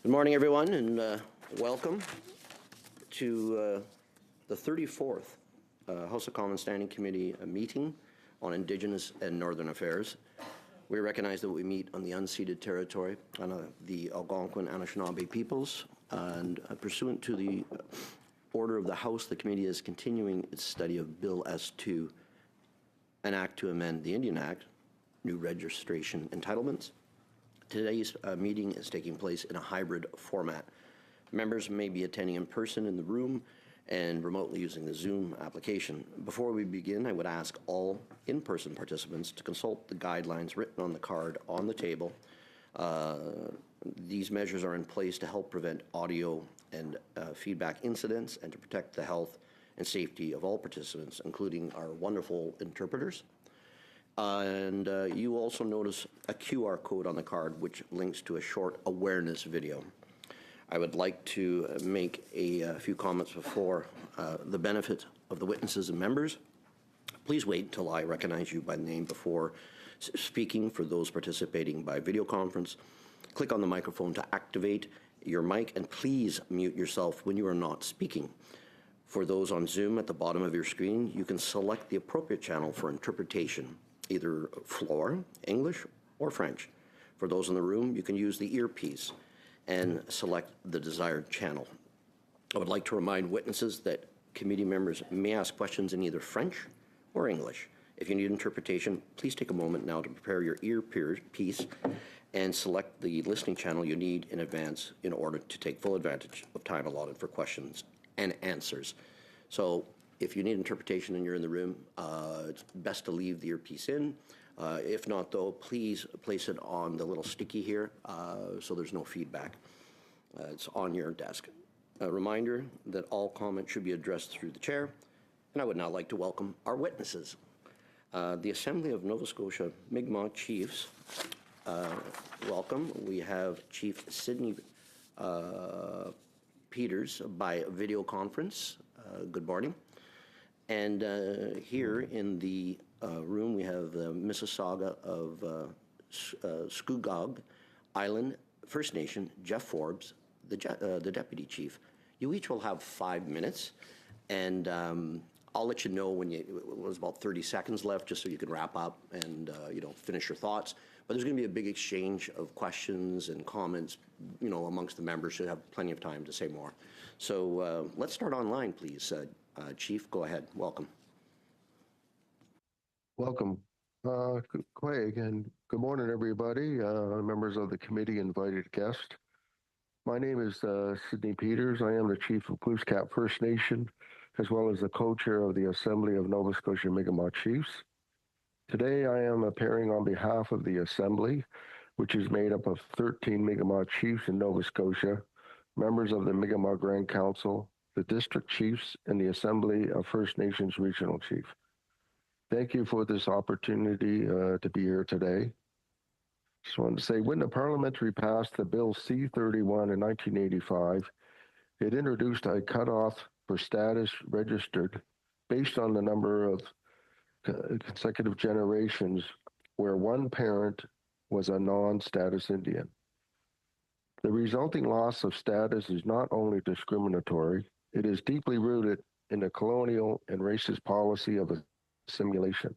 Good morning, everyone, and welcome to the 34th House of Commons Standing Committee meeting on Indigenous and Northern Affairs. We recognize that we meet on the unceded territory on the Algonquin Anishinaabe peoples, and pursuant to the order of the House, the committee is continuing its study of Bill S2, an act to amend the Indian Act, new registration entitlements. Today's meeting is taking place in a hybrid format. Members may be attending in person in the room and remotely using the Zoom application. Before we begin, I would ask all in-person participants to consult the guidelines written on the card on the table. These measures are in place to help prevent audio and feedback incidents and to protect the health and safety of all participants, including our wonderful interpreters. And you also notice a QR code on the card which links to a short awareness video. I would like to make a few comments before the benefit of the witnesses and members. Please wait until I recognize you by name before speaking. For those participating by video conference, click on the microphone to activate your mic, and please mute yourself when you are not speaking. For those on Zoom, at the bottom of your screen, you can select the appropriate channel for interpretation, either floor, English, or French. For those in the room, you can use the earpiece and select the desired channel. I would like to remind witnesses that committee members may ask questions in either French or English. If you need interpretation, please take a moment now to prepare your earpiece and select the listening channel you need in advance in order to take full advantage of time allotted for questions and answers. So if you need interpretation and you're in the room, it's best to leave the earpiece in. If not, though, please place it on the little sticky here so there's no feedback. It's on your desk. A reminder that all comments should be addressed through the chair. And I would now like to welcome our witnesses. The Assembly of Nova Scotia Mi'kmaq Chiefs, welcome. We have Chief Sidney Peters by video conference. Good morning. And here in the room, we have the Mississauga of Scugog Island First Nation, Jeff Forbes, the Deputy Chief. You each will have 5 minutes, and I'll let you know when it was about 30 seconds left, just so you can wrap up and finish your thoughts. But there's going to be a big exchange of questions and comments, amongst the members. Should have plenty of time to say more. So let's start online, please. Chief, go ahead. Welcome. Welcome, Craig, and good morning, everybody, members of the committee, invited guests. My name is Sidney Peters. I am the Chief of Glooscap First Nation, as well as the co-chair of the Assembly of Nova Scotia Mi'kmaq Chiefs. Today, I am appearing on behalf of the Assembly, which is made up of 13 Mi'kmaq Chiefs in Nova Scotia, members of the Mi'kmaq Grand Council, the District Chiefs, and the Assembly of First Nations Regional Chief. Thank you for this opportunity to be here today. Just wanted to say, when the Parliamentary passed the Bill C-31 in 1985, it introduced a cutoff for status registered based on the number of consecutive generations where one parent was a non-status Indian. The resulting loss of status is not only discriminatory, it is deeply rooted in the colonial and racist policy of assimilation.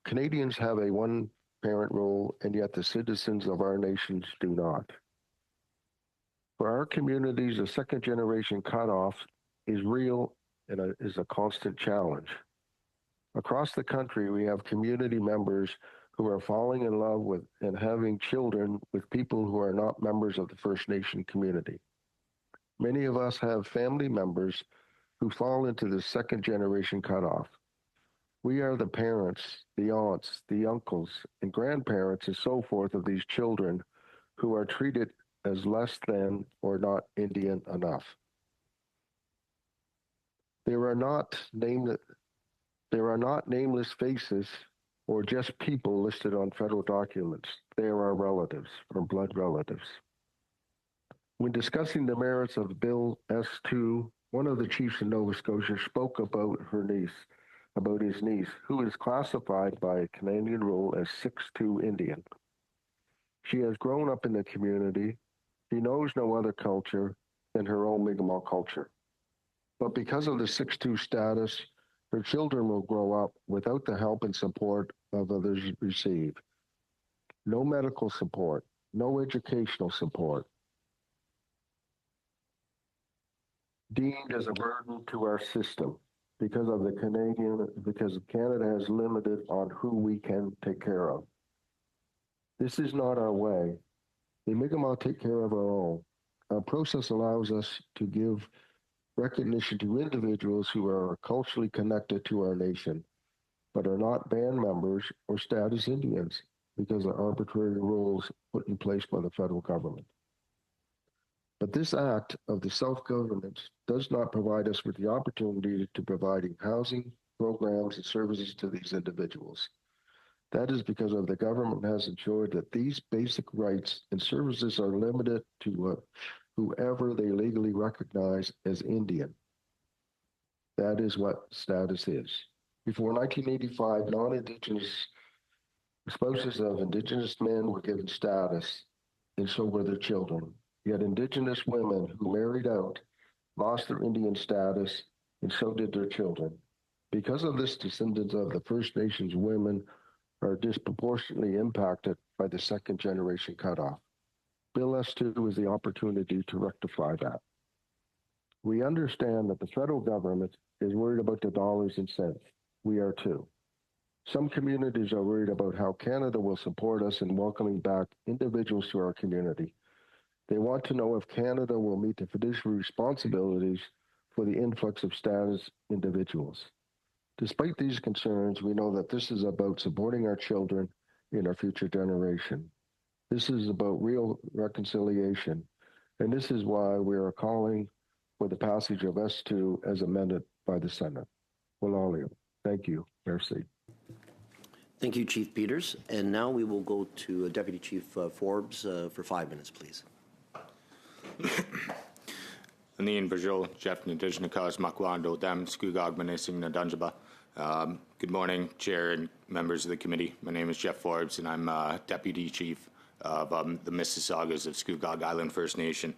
Canadians have a one-parent rule, and yet the citizens of our nations do not. For our communities, the second-generation cutoff is real and is a constant challenge. Across the country, we have community members who are falling in love with and having children with people who are not members of the First Nation community. Many of us have family members who fall into the second-generation cutoff. We are the parents, the aunts, the uncles, and grandparents, and so forth of these children who are treated as less than or not Indian enough. There are not nameless faces or just people listed on federal documents. They are our relatives, or blood relatives. When discussing the merits of Bill S2, one of the chiefs in Nova Scotia spoke about his niece, who is classified by Canadian rule as 6'2" Indian. She has grown up in the community, She knows no other culture than her own Mi'kmaq culture. But because of the 6-2 status, her children will grow up without the help and support of others receive. No medical support, no educational support. Deemed as a burden to our system because Canada has limited on who we can take care of. This is not our way. The Mi'kmaq take care of our own. Our process allows us to give recognition to individuals who are culturally connected to our nation, but are not band members or status Indians because of arbitrary rules put in place by the federal government. But this act of the self-government does not provide us with the opportunity to providing housing, programs, and services to these individuals. That is because of the government has ensured that these basic rights and services are limited to whoever they legally recognize as Indian. That is what status is. Before 1985, non-Indigenous spouses of Indigenous men were given status, and so were their children. Yet Indigenous women who married out lost their Indian status, and so did their children. Because of this, descendants of the First Nations women are disproportionately impacted by the second generation cutoff. Bill S2 is the opportunity to rectify that. We understand that the federal government is worried about the dollars and cents. We are too. Some communities are worried about how Canada will support us in welcoming back individuals to our community. They want to know if Canada will meet the fiduciary responsibilities for the influx of status individuals. Despite these concerns, we know that this is about supporting our children in our future generation. This is about real reconciliation, and this is why we are calling for the passage of S2 as amended by the Senate. Walalio. Thank you. Merci. Thank you, Chief Peters. And now we will go to Deputy Chief Forbes for 5 minutes, please. Anin Bajol, Jeff Nadijnakas, Makwando, Dam, Skugog, Manising, Nadanjaba. Good morning, Chair and members of the committee. My name is Jeff Forbes, and I'm Deputy Chief of the Mississaugas of Skugog Island First Nation.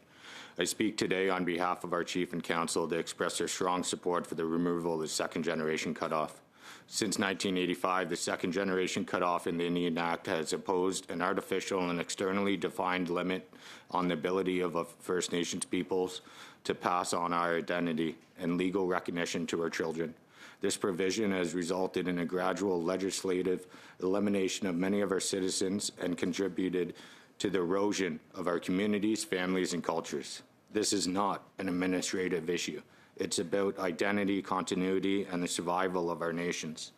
I speak today on behalf of our Chief and Council to express our strong support for the removal of the second generation cutoff. Since 1985, the second generation cutoff in the Indian Act has imposed an artificial and externally defined limit on the ability of First Nations peoples to pass on our identity and legal recognition to our children. This provision has resulted in a gradual legislative elimination of many of our citizens and contributed to the erosion of our communities, families, and cultures. This is not an administrative issue. It's about identity, continuity, and the survival of our nations.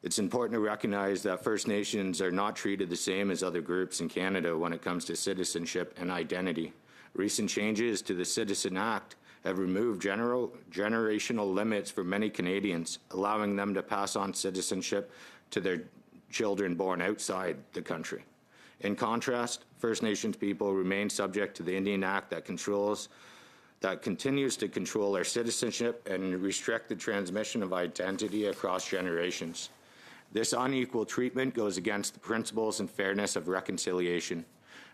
It's important to recognize that First Nations are not treated the same as other groups in Canada when it comes to citizenship and identity. Recent changes to the Citizen Act have removed generational limits for many Canadians, allowing them to pass on citizenship to their children born outside the country. In contrast, First Nations people remain subject to the Indian Act that continues to control our citizenship and restrict the transmission of identity across generations. This unequal treatment goes against the principles and fairness of reconciliation.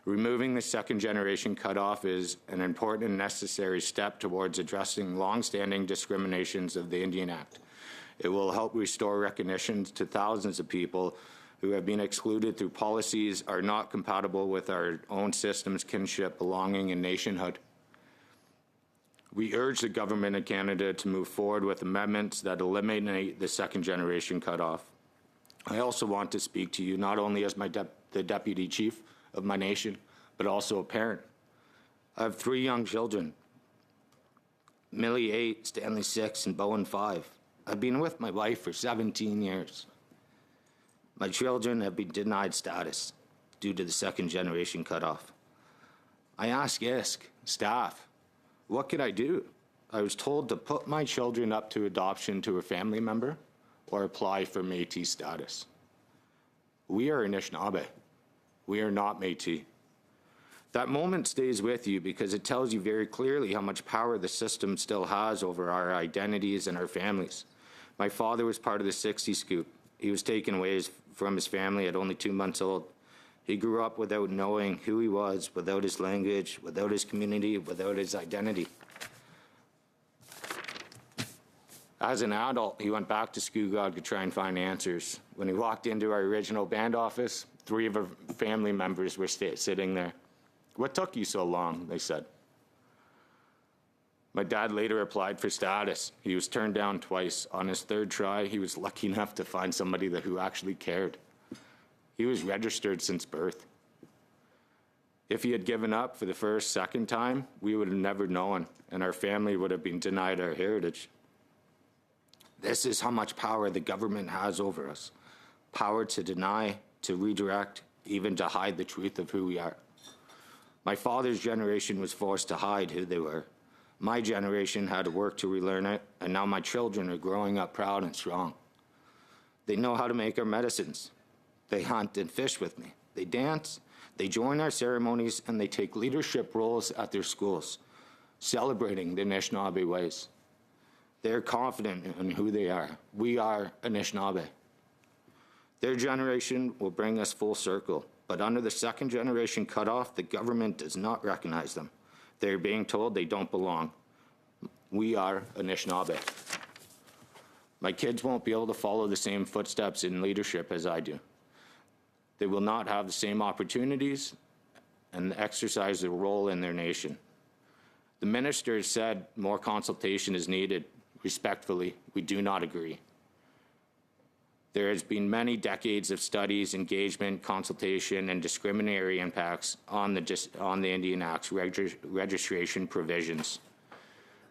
Removing the second generation cutoff is an important and necessary step towards addressing long-standing discriminations of the Indian Act. It will help restore recognition to thousands of people who have been excluded through policies are not compatible with our own system's kinship, belonging, and nationhood. We urge the Government of Canada to move forward with amendments that eliminate the second generation cutoff. I also want to speak to you not only as the Deputy Chief of my nation, but also a parent. I have 3 young children, Millie 8, Stanley 6, and Bowen 5. I've been with my wife for 17 years. My children have been denied status due to the second generation cutoff. I asked ISK staff, what could I do? I was told to put my children up to adoption to a family member or apply for Métis status. We are Anishinaabe. We are not Métis. That moment stays with you because it tells you very clearly how much power the system still has over our identities and our families. My father was part of the 60 scoop. He was taken away from his family at only 2 months old. He grew up without knowing who he was, without his language, without his community, without his identity. As an adult, he went back to Scugog to try and find answers. When he walked into our original band office, 3 of our family members were sitting there. "What took you so long?" they said. My dad later applied for status. He was turned down twice. On his 3rd try, he was lucky enough to find somebody who actually cared. He was registered since birth. If he had given up for the first, 2nd time, we would have never known, and our family would have been denied our heritage. This is how much power the government has over us. Power to deny, to redirect, even to hide the truth of who we are. My father's generation was forced to hide who they were. My generation had to work to relearn it, and now my children are growing up proud and strong. They know how to make our medicines. They hunt and fish with me. They dance, they join our ceremonies, and they take leadership roles at their schools, celebrating the Anishinaabe ways. They're confident in who they are. We are Anishinaabe. Their generation will bring us full circle, but under the 2nd generation cutoff, the government does not recognize them. They're being told they don't belong. We are Anishinaabe. My kids won't be able to follow the same footsteps in leadership as I do. They will not have the same opportunities and exercise their role in their nation. The minister said more consultation is needed. Respectfully, we do not agree. There has been many decades of studies, engagement, consultation, and discriminatory impacts on the Indian Act's registration provisions.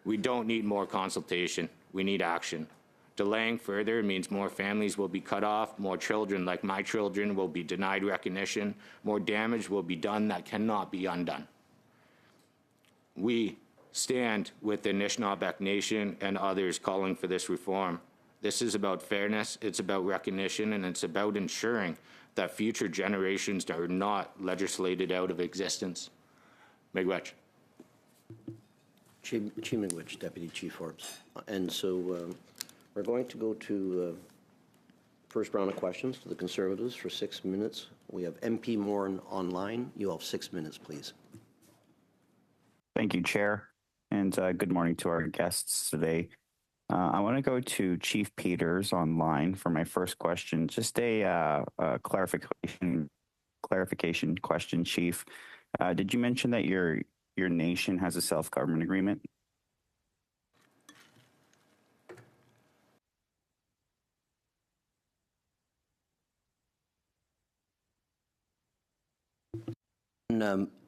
We don't need more consultation. We need action. Delaying further means more families will be cut off, more children like my children will be denied recognition, more damage will be done that cannot be undone. We stand with the Anishinaabe Nation and others calling for this reform. This is about fairness, it's about recognition, and it's about ensuring that future generations are not legislated out of existence. Miigwech. Chief Miigwech, Deputy Chief Forbes. And so we're going to go to first round of questions to the Conservatives for 6 minutes. We have MP Moran online. You have 6 minutes, please. Thank you, Chair, and good morning to our guests today. I want to go to Chief Peters online for my first question. Just a clarification question, Chief. Did you mention that your nation has a self-government agreement?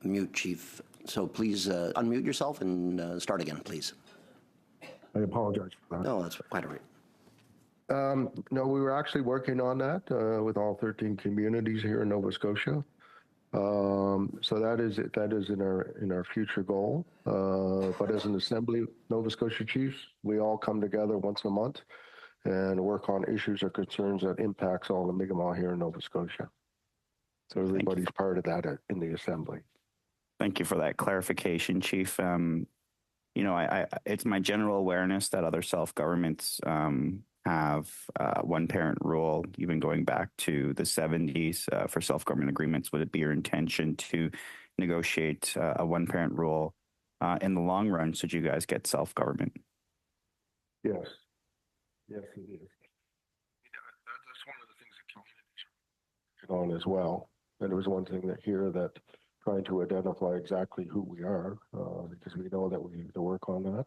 Mute, Chief. So please unmute yourself and start again, please. I apologize for that. No, that's quite all right. No, we were actually working on that with all 13 communities here in Nova Scotia. So that is in our future goal. But as an Assembly Nova Scotia Chiefs, we all come together once a month and work on issues or concerns that impacts all the Mi'kmaq here in Nova Scotia. So everybody's part of that in the Assembly. Thank you for that clarification, Chief. It's my general awareness that other self-governments have one-parent rule, even going back to the 70s for self-government agreements. Would it be your intention to negotiate a one-parent rule in the long run should you guys get self-government? Yes. Yes, it is. That's one of the things that communities are on as well. And there was one thing that trying to identify exactly who we are, because we know that we need to work on that.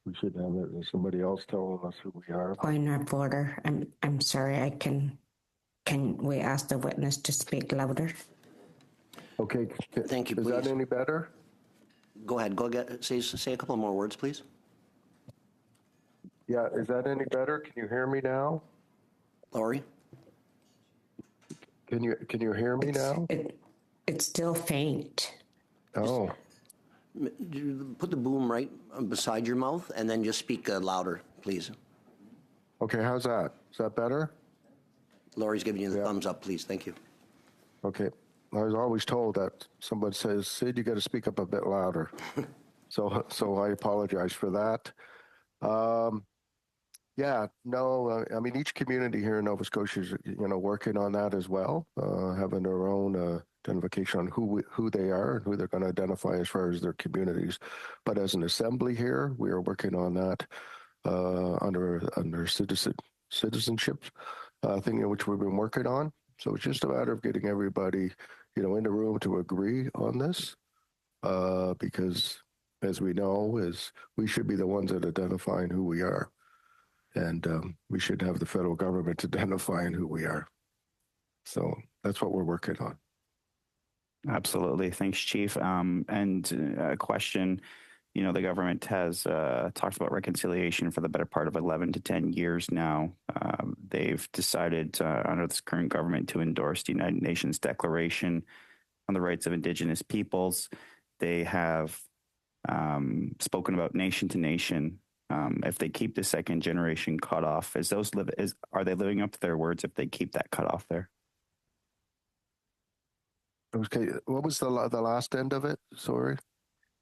We should have somebody else telling us who we are. Point of order. I'm sorry. Can we ask the witness to speak louder? Okay. Thank you. Is please. that any better? Go ahead. Say a couple more words, please. Yeah. Is that any better? Can you hear me now? Laurie? Can you hear me now? It's still faint. Oh. Put the boom right beside your mouth and then just speak louder, please. Okay. How's that? Is that better? Laurie's giving you the thumbs up, please. Thank you. Okay. I was always told that someone says, Sid, you got to speak up a bit louder. So I apologize for that. Yeah, no, I mean, each community here in Nova Scotia is, working on that as well, having their own identification on who they are and who they're going to identify as far as their communities. But as an assembly here, we are working on that under citizenship thing in which we've been working on. So it's just a matter of getting everybody, in the room to agree on this, because as we know, is we should be the ones that identifying who we are. And we should have the federal government identifying who we are. So that's what we're working on. Absolutely. Thanks, Chief. And a question, the government has talked about reconciliation for the better part of 11 to 10 years now. They've decided under this current government to endorse the United Nations Declaration on the Rights of Indigenous Peoples. They have spoken about nation to nation. If they keep the second generation cutoff, are they living up to their words if they keep that cutoff there? Okay, what was the last end of it? Sorry.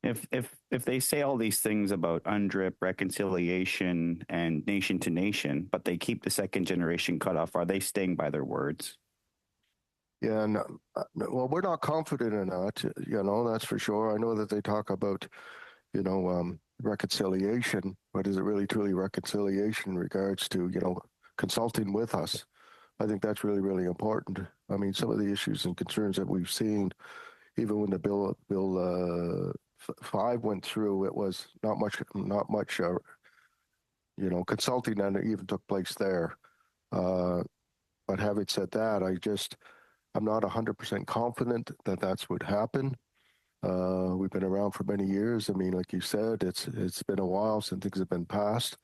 If they say all these things about UNDRIP, reconciliation, and nation to nation, but they keep the second generation cutoff, are they staying by their words? Yeah, no, well, we're not confident in that, that's for sure. I know that they talk about, reconciliation, but is it really truly reconciliation in regards to, consulting with us? I think that's really, really important. I mean, some of the issues and concerns that we've seen, even when the bill 5 went through, it was not much, consulting that even took place there. But having said that, I'm not 100% confident that that's what happened. We've been around for many years. I mean, like you said, it's been a while since things have been passed.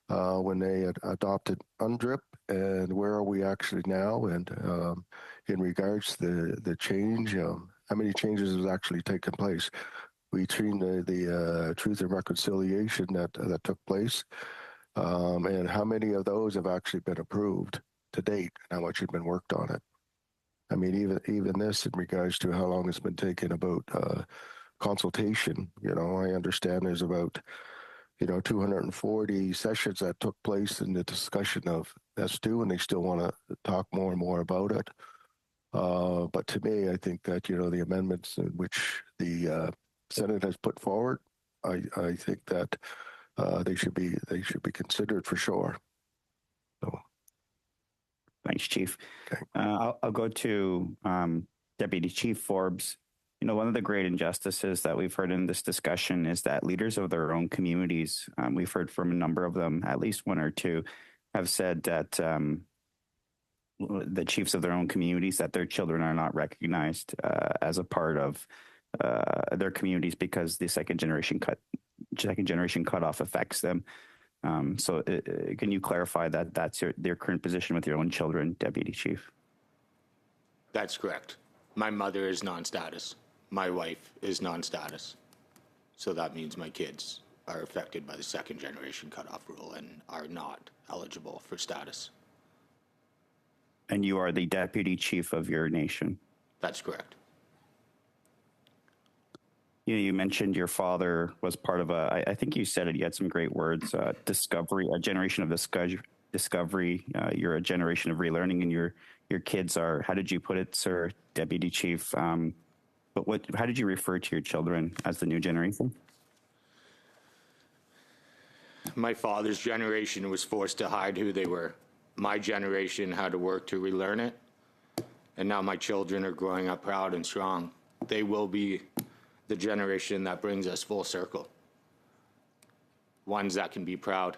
When they adopted UNDRIP, and where are we actually now? And in regards to the change, how many changes has actually taken place between the Truth and Reconciliation that took place, and how many of those have actually been approved to date, and how much has been worked on it? I mean, even this in regards to how long it's been taking about consultation. I understand there's about 240 sessions that took place in the discussion of S2, and they still want to talk more and more about it. But to me, I think that the amendments in which the Senate has put forward, I think that they should be considered for sure. So. Thanks, Chief. Okay. I'll go to Deputy Chief Forbes. One of the great injustices that we've heard in this discussion is that leaders of their own communities, we've heard from a number of them, at least one or two, have said that the chiefs of their own communities, that their children are not recognized as a part of their communities because the second generation cutoff affects them. So can you clarify that that's their current position with your own children, Deputy Chief? That's correct. My mother is non-status. My wife is non-status. So that means my kids are affected by the second generation cutoff rule and are not eligible for status. And you are the Deputy Chief of your nation? That's correct. You mentioned your father was part of I think you said it, you had some great words, discovery, a generation of discovery. You're a generation of relearning, and your kids are, how did you put it, Sir Deputy Chief? But how did you refer to your children as the new generation? My father's generation was forced to hide who they were. My generation had to work to relearn it. And now my children are growing up proud and strong. They will be the generation that brings us full circle. Ones that can be proud,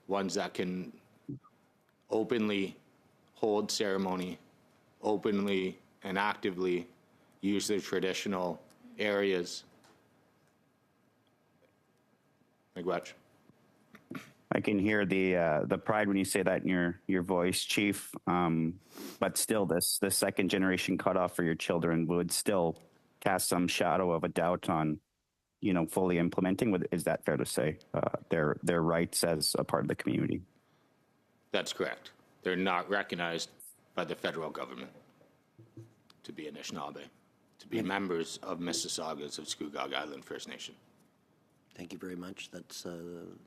ones that can openly hold ceremony, openly and actively use their traditional areas. Miigwech. I can hear the pride when you say that in your voice, Chief. But still, this second generation cutoff for your children would still cast some shadow of a doubt on, fully implementing. Is that fair to say? Their rights as a part of the community. That's correct. They're not recognized by the federal government to be Anishinaabe, to be members of Mississaugas of Scugog Island First Nation. Thank you very much. That's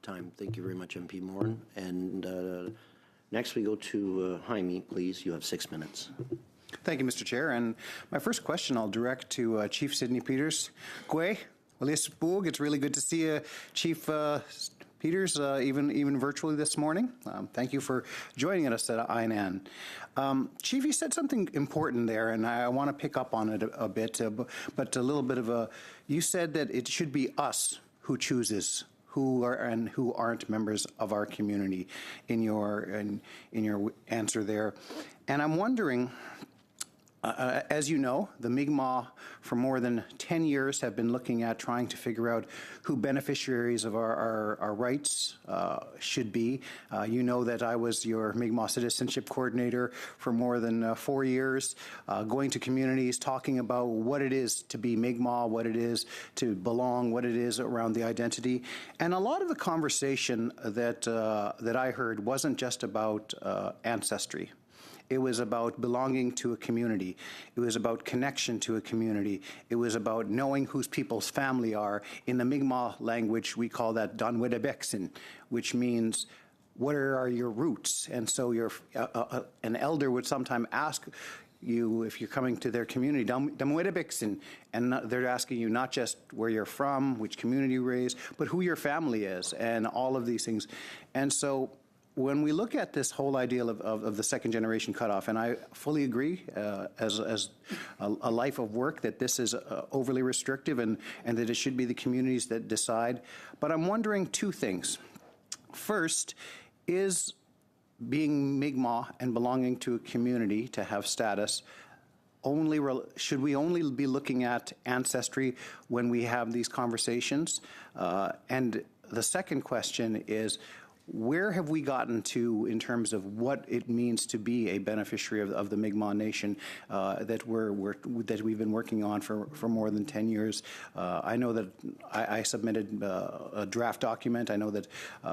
time. Thank you very much, MP Morin. And next we go to Jaime, please. You have 6 minutes. Thank you, Mr. Chair. And my first question I'll direct to Chief Sidney Peters. Gwe, Boog, it's really good to see you, Chief Peters, even virtually this morning. Thank you for joining us at INAN. Chief, you said something important there, and I want to pick up on it a bit, but a little bit of a, you said that it should be us who chooses who are and who aren't members of our community in your answer there. And I'm wondering, as you know, the Mi'kmaq for more than 10 years have been looking at trying to figure out who beneficiaries of our rights should be. You know that I was your Mi'kmaq citizenship coordinator for more than 4 years, going to communities, talking about what it is to be Mi'kmaq, what it is to belong, what it is around the identity. And a lot of the conversation that I heard wasn't just about ancestry. It was about belonging to a community. It was about connection to a community. It was about knowing whose people's family are. In the Mi'kmaq language, we call that Danwedebeksin, which means what are your roots? And so an elder would sometimes ask you, if you're coming to their community, Danwedebeksin, and they're asking you not just where you're from, which community you raised, but who your family is, and all of these things. And so when we look at this whole idea of the second generation cutoff, and I fully agree as a life of work that this is overly restrictive and that it should be the communities that decide. But I'm wondering two things. First, is being Mi'kmaq and belonging to a community to have status should we only be looking at ancestry when we have these conversations? And the second question is, where have we gotten to in terms of what it means to be a beneficiary of the Mi'kmaq Nation that we've been working on for more than 10 years? I know that I submitted a draft document. I know that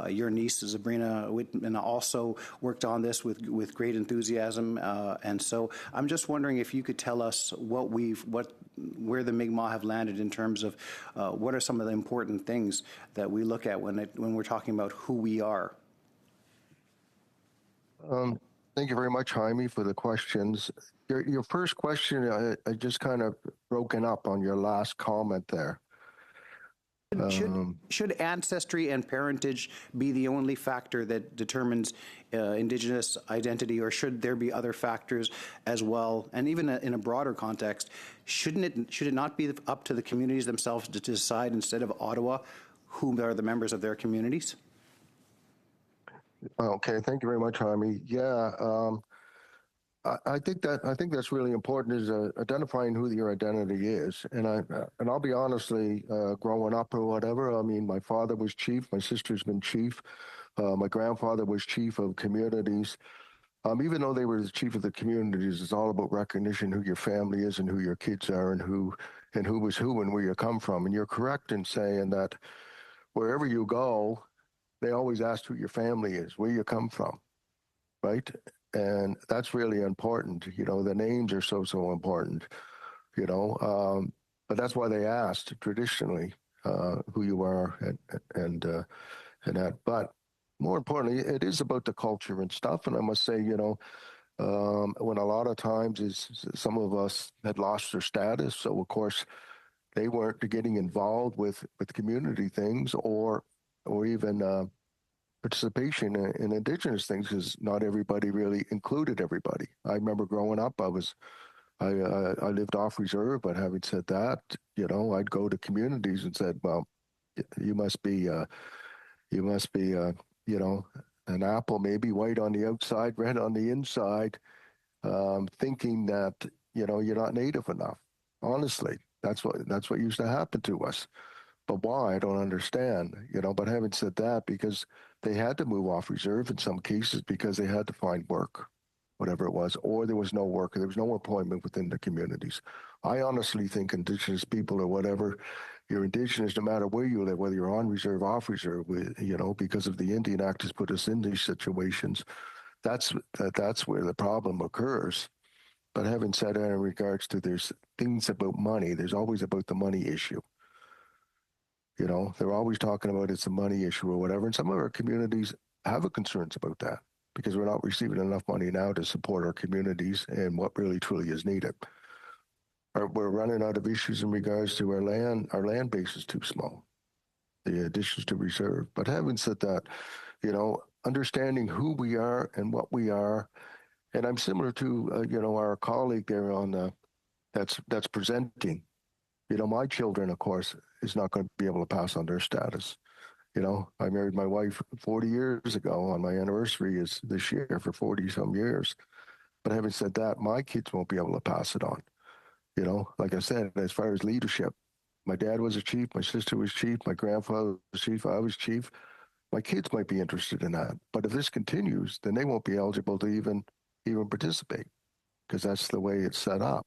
your niece, Sabrina Whitman, also worked on this with great enthusiasm. And so I'm just wondering if you could tell us where the Mi'kmaq have landed in terms of what are some of the important things that we look at when we're talking about who we are. Thank you very much, Jaime, for the questions. Your first question, I just kind of broken up on your last comment there. Should ancestry and parentage be the only factor that determines Indigenous identity, or should there be other factors as well? And even in a broader context, should it not be up to the communities themselves to decide instead of Ottawa who are the members of their communities? Okay, thank you very much, Jaime. Yeah, I think that's really important, is identifying who your identity is. And I'll be honestly, growing up or whatever, I mean, my father was chief, my sister's been chief, my grandfather was chief of communities. Even though they were the chief of the communities, it's all about recognition who your family is and who your kids are and who was who and where you come from. And you're correct in saying that wherever you go, they always ask who your family is, where you come from, right? And that's really important. You know, the names are so important, you know, but that's why they asked traditionally who you are and that. But more importantly, it is about the culture and stuff. And I must say, you know, when a lot of times some of us had lost their status, so of course they weren't getting involved with community things or even participation in Indigenous things, because not everybody really included everybody. I remember growing up, I lived off reserve, but having said that, you know, I'd go to communities and said, well, you must be, you know, an apple, maybe white on the outside, red on the inside, thinking that, you know, you're not Native enough. Honestly, that's what used to happen to us. But why? I don't understand, you know. But having said that, because they had to move off reserve in some cases because they had to find work, whatever it was, or there was no work, there was no employment within the communities. I honestly think Indigenous people or whatever, you're Indigenous no matter where you live, whether you're on reserve, off reserve, you know, because of the Indian Act has put us in these situations. That's where the problem occurs. But having said that, in regards to there's things about money, there's always about the money issue. You know, they're always talking about it's a money issue or whatever. And some of our communities have concerns about that because we're not receiving enough money now to support our communities and what really truly is needed. We're running out of issues in regards to our land. Our land base is too small, the additions to reserve. But having said that, you know, understanding who we are and what we are, and I'm similar to you know, our colleague there on that's presenting. You know, my children, of course, is not going to be able to pass on their status. You know, I married my wife 40 years ago. On my anniversary is this year for 40 some years. But having said that, my kids won't be able to pass it on. You know, like I said, as far as leadership, my dad was a chief, my sister was chief, my grandfather was chief, I was chief. My kids might be interested in that. But if this continues, then they won't be eligible to even participate because that's the way it's set up,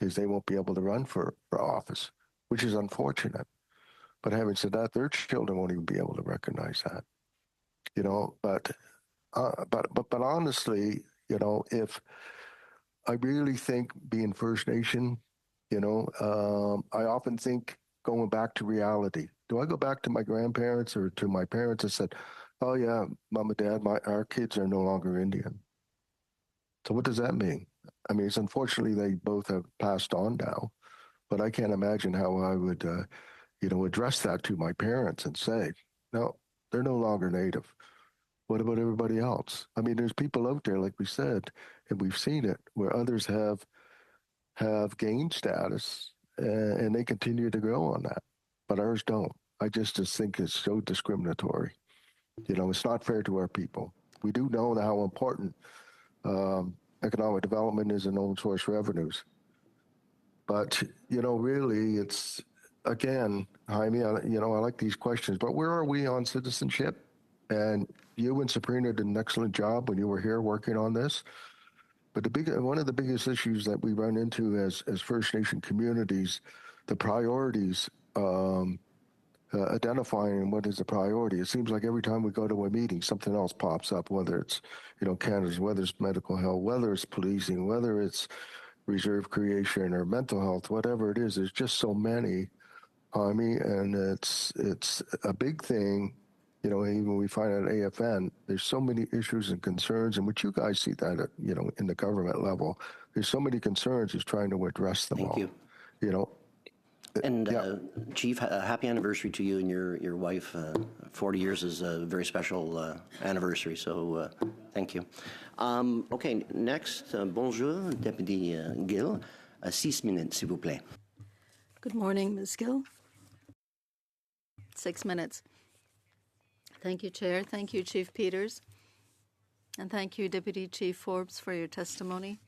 is they won't be able to run for office, which is unfortunate. But having said that, their children won't even be able to recognize that. You know, but honestly, you know, if I really think being First Nation, you know, I often think going back to reality. Do I go back to my grandparents or to my parents and said, "Oh yeah, mom and dad, our kids are no longer Indian." So what does that mean? I mean, it's unfortunately they both have passed on now, but I can't imagine how I would, you know, address that to my parents and say, "No, they're no longer Native. What about everybody else?" I mean, there's people out there, like we said, and we've seen it, where others have gained status and they continue to grow on that, but ours don't. I just think it's so discriminatory. You know, it's not fair to our people. We do know how important economic development is in own source revenues, but you know, really, it's again, Jaime. You know, I like these questions, but where are we on citizenship? And you and Sabrina did an excellent job when you were here working on this. But one of the biggest issues that we run into as First Nation communities, the priorities, identifying what is a priority. It seems like every time we go to a meeting, something else pops up, whether it's, you know, cannabis, whether it's medical health, whether it's policing, whether it's reserve creation or mental health, whatever it is. There's just so many, and it's a big thing. You know, even we find at AFN, there's so many issues and concerns, and what you guys see that, you know, in the government level, there's so many concerns is trying to address them all. Thank you. You know, And Chief, happy anniversary to you and your wife. 40 years is a very special anniversary, so thank you. Okay, next, bonjour, Deputy Gill. 6 minutes, s'il vous plaît. Good morning, Ms. Gill. 6 minutes. Thank you, Chair. Thank you, Chief Peters. And thank you, Deputy Chief Forbes, for your testimony.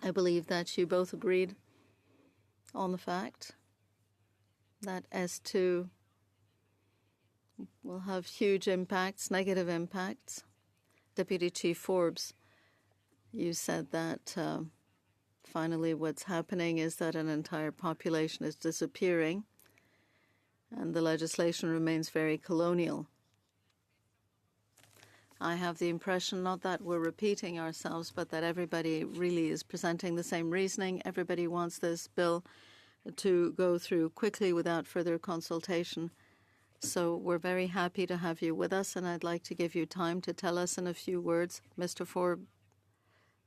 I believe that you both agreed on the fact that S2 will have huge impacts, negative impacts. Deputy Chief Forbes, you said that finally what's happening is that an entire population is disappearing and the legislation remains very colonial. I have the impression not that we're repeating ourselves, but that everybody really is presenting the same reasoning. Everybody wants this bill to go through quickly without further consultation. So we're very happy to have you with us, and I'd like to give you time to tell us in a few words, Mr. Forbes,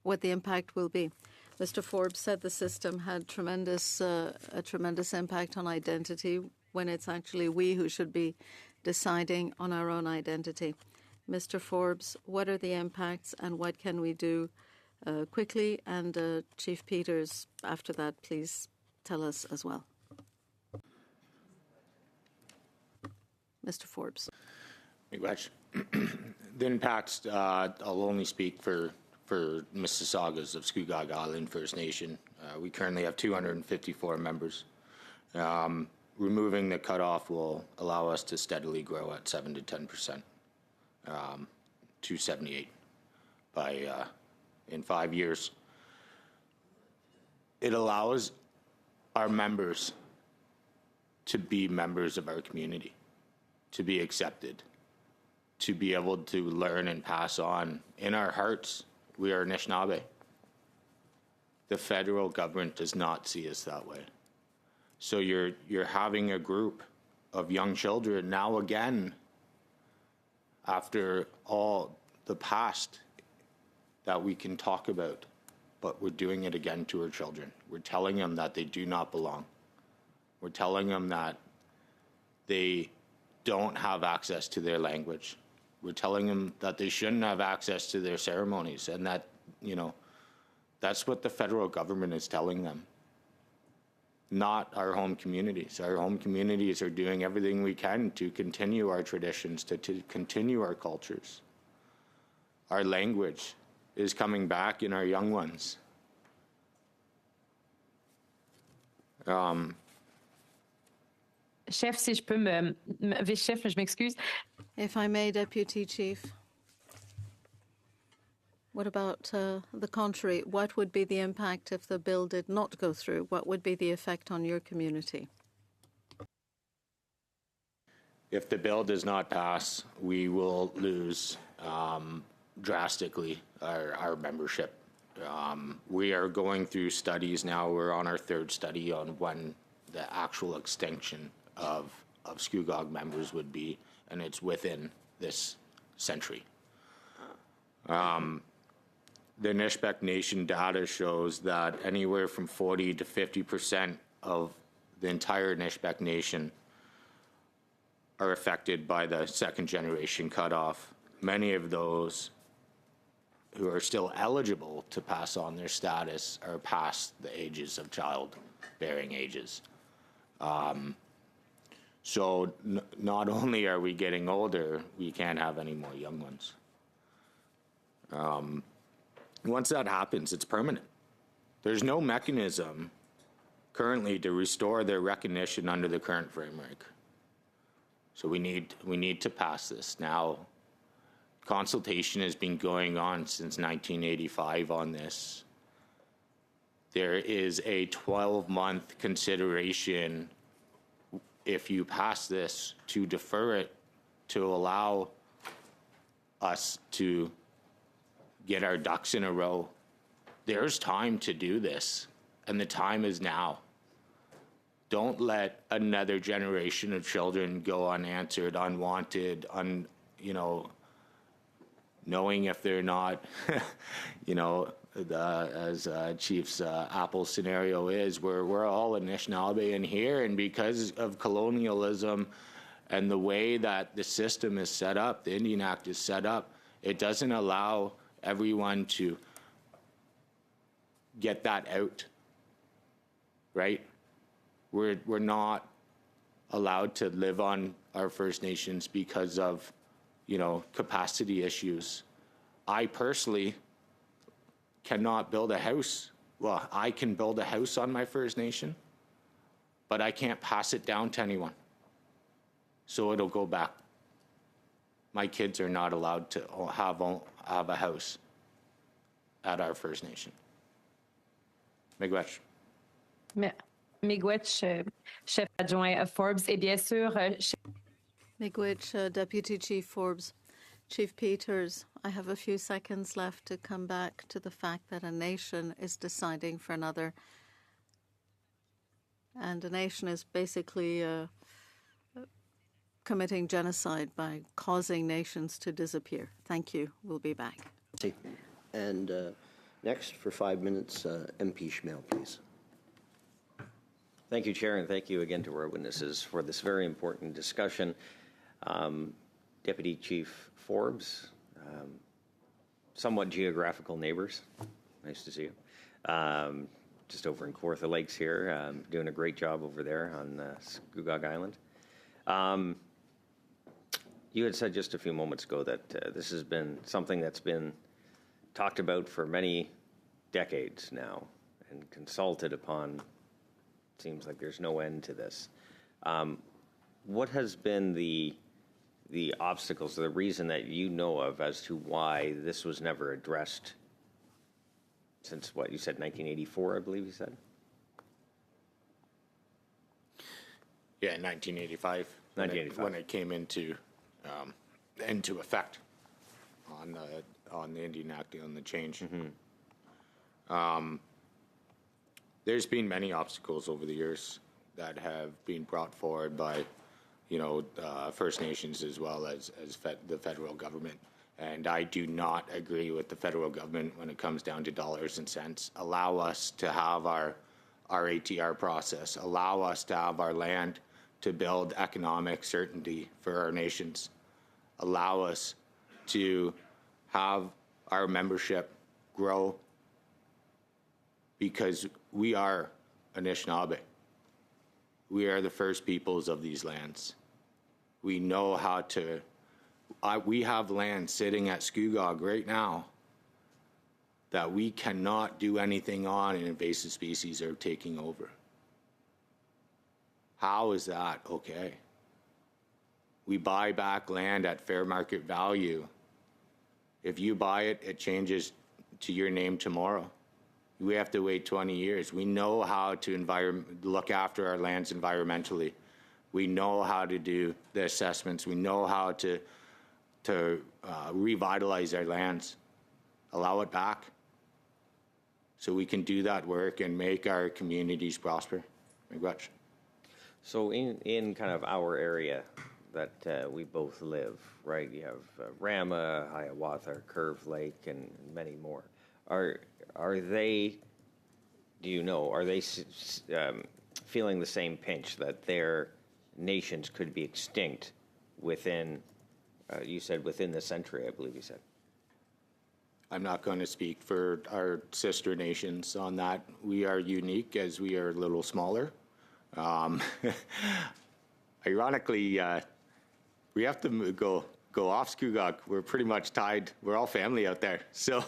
what the impact will be. Mr. Forbes said the system had a tremendous impact on identity when it's actually we who should be deciding on our own identity. Mr. Forbes, what are the impacts and what can we do quickly? And Chief Peters, after that, please tell us as well. Mr. Forbes. Thank you much. The impacts, I'll only speak for Mississaugas of Scugog Island First Nation. We currently have 254 members. Removing the cutoff will allow us to steadily grow at 7 to 10%, to 78 by in 5 years. It allows our members to be members of our community, to be accepted, to be able to learn and pass on. In our hearts, we are Anishinaabe. The federal government does not see us that way. So you're having a group of young children now again, after all the past that we can talk about, but we're doing it again to our children. We're telling them that they do not belong. We're telling them that they don't have access to their language. We're telling them that they shouldn't have access to their ceremonies, and that, you know, that's what the federal government is telling them, not our home communities. Our home communities are doing everything we can to continue our traditions, to continue our cultures. Our language is coming back in our young ones. Chef, si je peux vice-chef, je m'excuse. If I may, Deputy Chief. What about the contrary? What would be the impact if the bill did not go through? What would be the effect on your community? If the bill does not pass, we will lose drastically our membership. We are going through studies now. We're on our third study on when the actual extinction of Scugog members would be, and it's within this century. The Nishpek Nation data shows that anywhere from 40 to 50% of the entire Nishpek Nation are affected by the second generation cutoff. Many of those who are still eligible to pass on their status are past the ages of childbearing ages. So not only are we getting older, we can't have any more young ones. Once that happens, it's permanent. There's no mechanism currently to restore their recognition under the current framework. So we need to pass this now. Consultation has been going on since 1985 on this. There is a 12-month consideration if you pass this to defer it to allow us to get our ducks in a row. There's time to do this, and the time is now. Don't let another generation of children go unanswered, unwanted, knowing if they're not, as Chief's Apple scenario is, we're all Anishinaabe in here, and because of colonialism and the way that the system is set up, the Indian Act is set up, it doesn't allow everyone to get that out, right? We're not allowed to live on our First Nations because of, capacity issues. I personally cannot build a house. Well, I can build a house on my First Nation, but I can't pass it down to anyone. So it'll go back. My kids are not allowed to have a house at our First Nation. Miigwech. Miigwech, chef adjoint Forbes, et bien sûr, Miigwech, Deputy Chief Forbes. Chief Peters, I have a few seconds left to come back to the fact that a nation is deciding for another. And a nation is basically committing genocide by causing nations to disappear. Thank you. We'll be back. And next, for 5 minutes, MP Schmale, please. Thank you, Chair, and thank you again to our witnesses for this very important discussion. Deputy Chief Forbes, somewhat geographical neighbors. Nice to see you. Just over in Kawartha Lakes here, doing a great job over there on Scugog Island. You had said just a few moments ago that this has been something that's been talked about for many decades now and consulted upon. Seems like there's no end to this. What has been the obstacles, or the reason that you know of as to why this was never addressed since, what you said, 1984, I believe you said? Yeah, 1985. 1985. When it came into effect on the Indian Act, on the change. Mm-hmm. There's been many obstacles over the years. that have been brought forward by, First Nations as well as the federal government. And I do not agree with the federal government when it comes down to dollars and cents. Allow us to have our ATR process. Allow us to have our land to build economic certainty for our nations. Allow us to have our membership grow, because we are Anishinaabe. We are the first peoples of these lands. We know how to. We have land sitting at Scugog right now that we cannot do anything on, and invasive species are taking over. How is that okay? We buy back land at fair market value. If you buy it, it changes to your name tomorrow. We have to wait 20 years. We know how to look after our lands environmentally. We know how to do the assessments. We know how to revitalize our lands. Allow it back so we can do that work and make our communities prosper. Very much. So in kind of our area that we both live, right? You have Rama, Hiawatha, Curve Lake, and many more. Are they? Do you know? Are they feeling the same pinch that their nations could be extinct within? You said within the century, I believe you said. I'm not going to speak for our sister nations on that. We are unique as we are a little smaller. Ironically, we have to go off Scugog. We're pretty much tied. We're all family out there. So,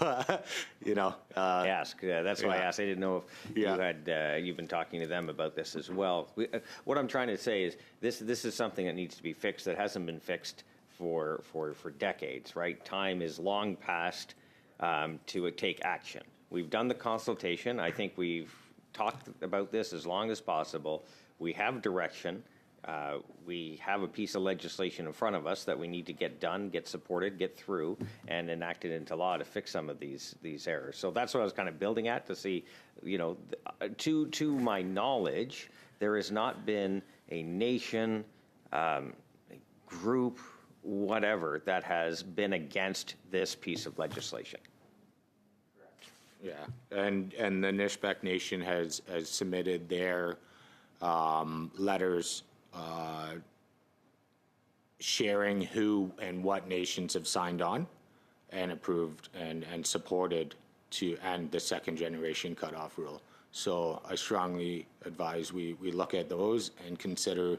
ask. That's why I asked. I didn't know if you had you've been talking to them about this as well. What I'm trying to say is this is something that needs to be fixed that hasn't been fixed for decades. Right? Time is long past to take action. We've done the consultation. I think we've talked about this as long as possible. We have direction. We have a piece of legislation in front of us that we need to get done, get supported, get through, and enacted into law to fix some of these errors. So that's what I was kind of building at to see, to my knowledge, there has not been a nation, a group, whatever, that has been against this piece of legislation. Yeah, and the Nishbek Nation has submitted their letters sharing who and what nations have signed on and approved and supported to end the second generation cutoff rule. So I strongly advise we look at those and consider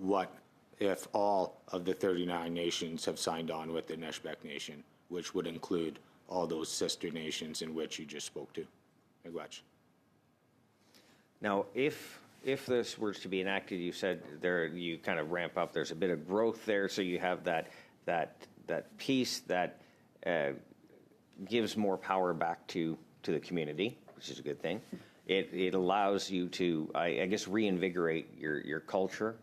what if all of the 39 nations have signed on with the Nishbek Nation, which would include all those sister nations in which you just spoke to. Miigwech. Now, if this were to be enacted, you said there you kind of ramp up. There's a bit of growth there, so you have that piece that gives more power back to the community, which is a good thing. It allows you to, I guess, reinvigorate your culture.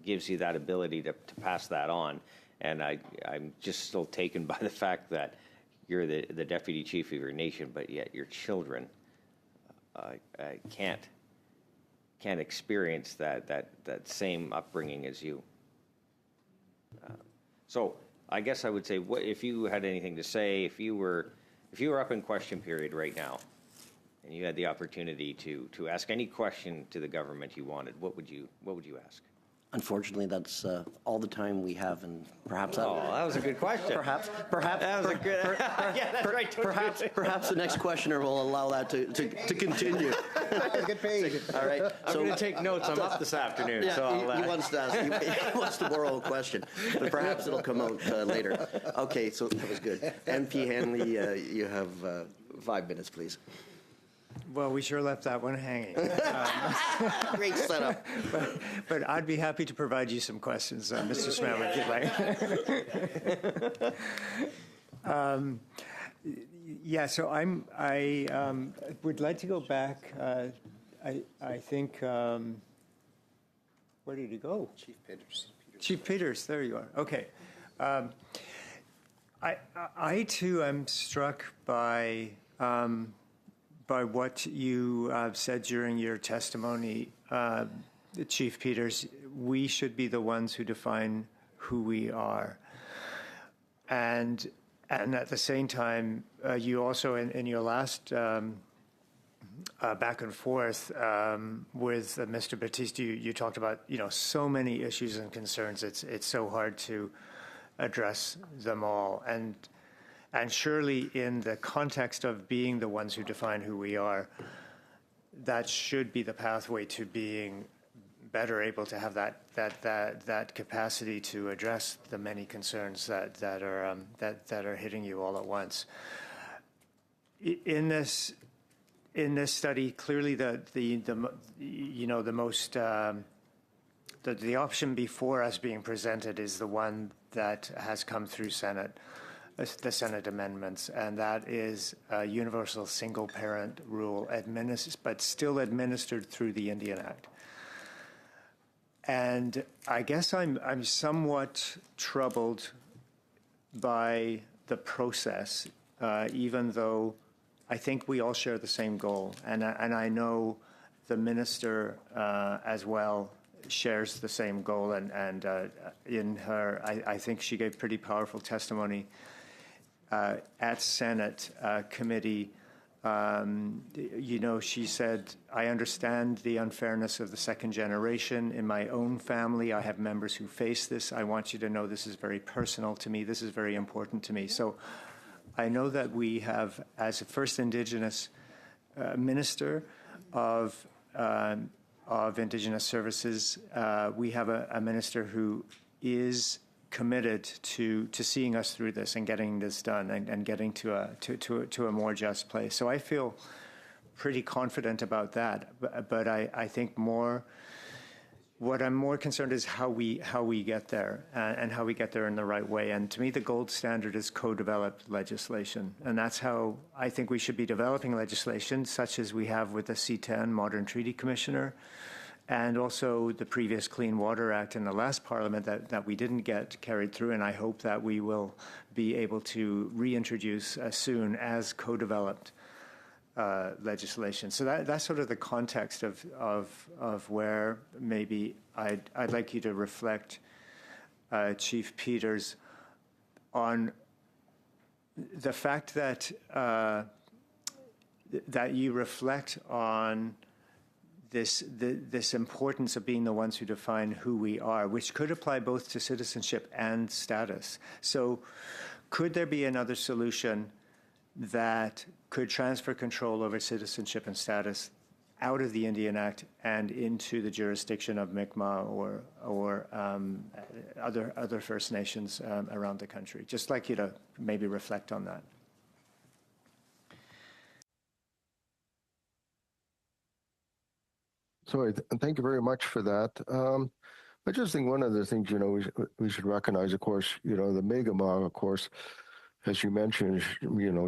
Gives you that ability to pass that on, and I'm just still taken by the fact that you're the deputy chief of your nation, but yet your children can't experience that same upbringing as you. So I guess I would say, what if you had anything to say, if you were up in question period right now, and you had the opportunity to ask any question to the government you wanted, what would you ask? Unfortunately, that's all the time we have, and perhaps that was a good question. Perhaps that was a good. Yeah, that's right. Perhaps the next questioner will allow that to continue. Good page. All right. I'm going to take notes. I'm up this afternoon. Yeah, so he wants to ask. He wants to borrow a question, but perhaps it'll come out later. Okay, so that was good. MP Hanley, you have 5 minutes, please. Well, we sure left that one hanging. Great setup. But I'd be happy to provide you some questions, Mr. Smell, if you'd like. Yeah, so I would like to go back. I think, where did he go? Chief Peters. Chief Peters, there you are. Okay. I too am struck by by what you said during your testimony, Chief Peters. We should be the ones who define who we are. And at the same time, you also, in your last back and forth with Mr. Batiste, you talked about, so many issues and concerns. It's so hard to address them all. And surely in the context of being the ones who define who we are, that should be the pathway to being better able to have that capacity to address the many concerns that are hitting you all at once. In this study, clearly the option before us being presented is the one that has come through the Senate amendments, and that is a universal single parent rule, but still administered through the Indian Act. And I guess I'm somewhat troubled by the process, even though I think we all share the same goal, and I know the minister as well shares the same goal, and in her, I think she gave pretty powerful testimony at Senate committee. She said, I understand the unfairness of the second generation. In my own family, I have members who face this. I want you to know this is very personal to me. This is very important to me. So I know that we have, as a first Indigenous minister of Indigenous Services, we have a minister who is committed to seeing us through this and getting this done and getting to a more just place. So I feel pretty confident about that. But I think what I'm more concerned is how we get there and how we get there in the right way. And to me, the gold standard is co-developed legislation. And that's how I think we should be developing legislation, such as we have with the C10 Modern Treaty Commissioner, and also the previous Clean Water Act in the last Parliament that we didn't get carried through, and I hope that we will be able to reintroduce as soon as co-developed legislation. So that's sort of the context of where maybe I'd like you to reflect, Chief Peters, on the fact that that you reflect on this importance of being the ones who define who we are, which could apply both to citizenship and status. So could there be another solution that could transfer control over citizenship and status out of the Indian Act and into the jurisdiction of Mi'kmaq or other First Nations around the country? Just like you to maybe reflect on that. So thank you very much for that. I just think one of the things, we should recognize, of course, the Mi'kmaq, of course, as you mentioned,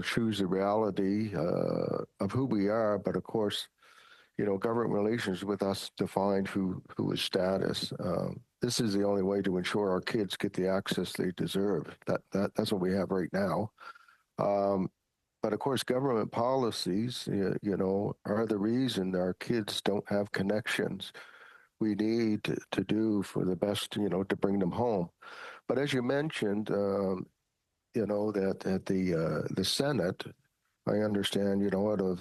choose the reality of who we are. But of course, government relations with us define who is status. This is the only way to ensure our kids get the access they deserve. That's what we have right now. But of course, government policies, are the reason our kids don't have connections we need to do for the best, to bring them home. But as you mentioned, that at the Senate, I understand, out of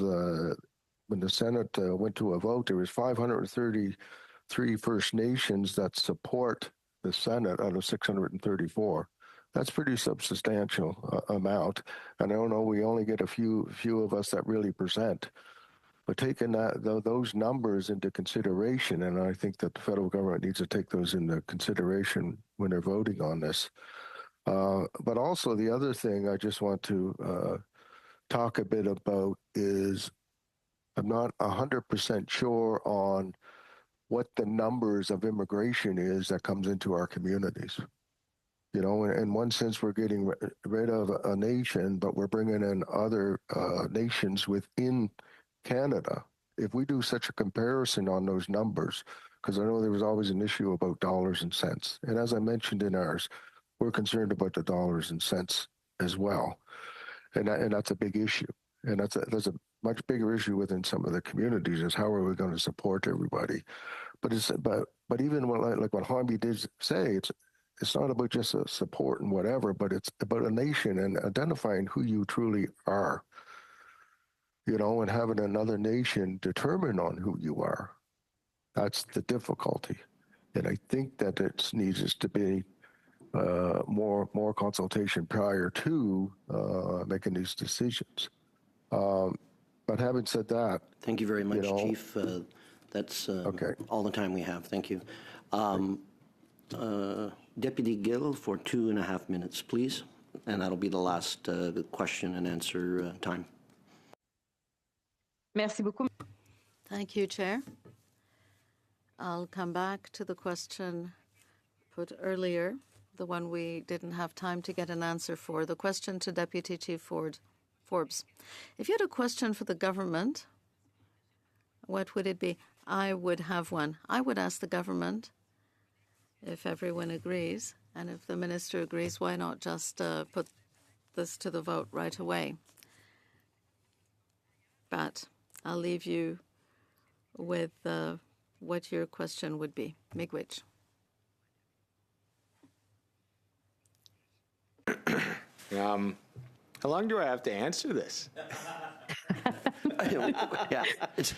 when the Senate went to a vote, there was 533 First Nations that support the Senate out of 634. That's pretty substantial amount. And I don't know, we only get a few of us that really present. But taking those numbers into consideration, and I think that the federal government needs to take those into consideration when they're voting on this. But also the other thing I just want to talk a bit about is I'm not 100% sure on what the numbers of immigration is that comes into our communities. In one sense, we're getting rid of a nation, but we're bringing in other nations within Canada. If we do such a comparison on those numbers, because I know there was always an issue about dollars and cents. And as I mentioned in ours, we're concerned about the dollars and cents as well. And that's a big issue. And that's a much bigger issue within some of the communities is how are we going to support everybody. But even like what Harvey did say, it's not about just a support and whatever, but it's about a nation and identifying who you truly are, and having another nation determine on who you are. That's the difficulty. And I think that it needs to be more consultation prior to making these decisions. But having said that, thank you very much, Chief. That's okay. All the time we have. Thank you. Deputy Gill for 2.5 minutes, please. And that'll be the last question and answer time. Merci beaucoup. Thank you, Chair. I'll come back to the question put earlier, the one we didn't have time to get an answer for, the question to Deputy Chief Forbes. If you had a question for the government, what would it be? I would have one. I would ask the government, if everyone agrees, and if the minister agrees, why not just put this to the vote right away? But I'll leave you with what your question would be. Miigwech. How long do I have to answer this? Yeah,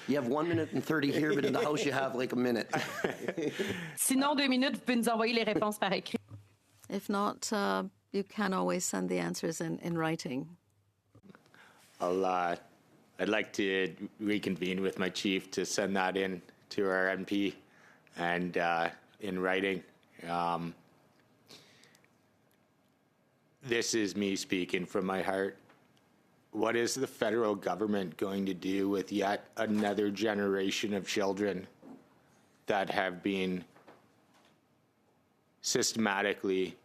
you have 1 minute and 30 here, but in the House you have like a minute. Sinon, 2 minutes, vous pouvez nous envoyer les réponses par écrit. If not, you can always send the answers in writing. I'd like to reconvene with my chief to send that in to our MP and in writing. This is me speaking from my heart. What is the federal government going to do with yet another generation of children that have been systematically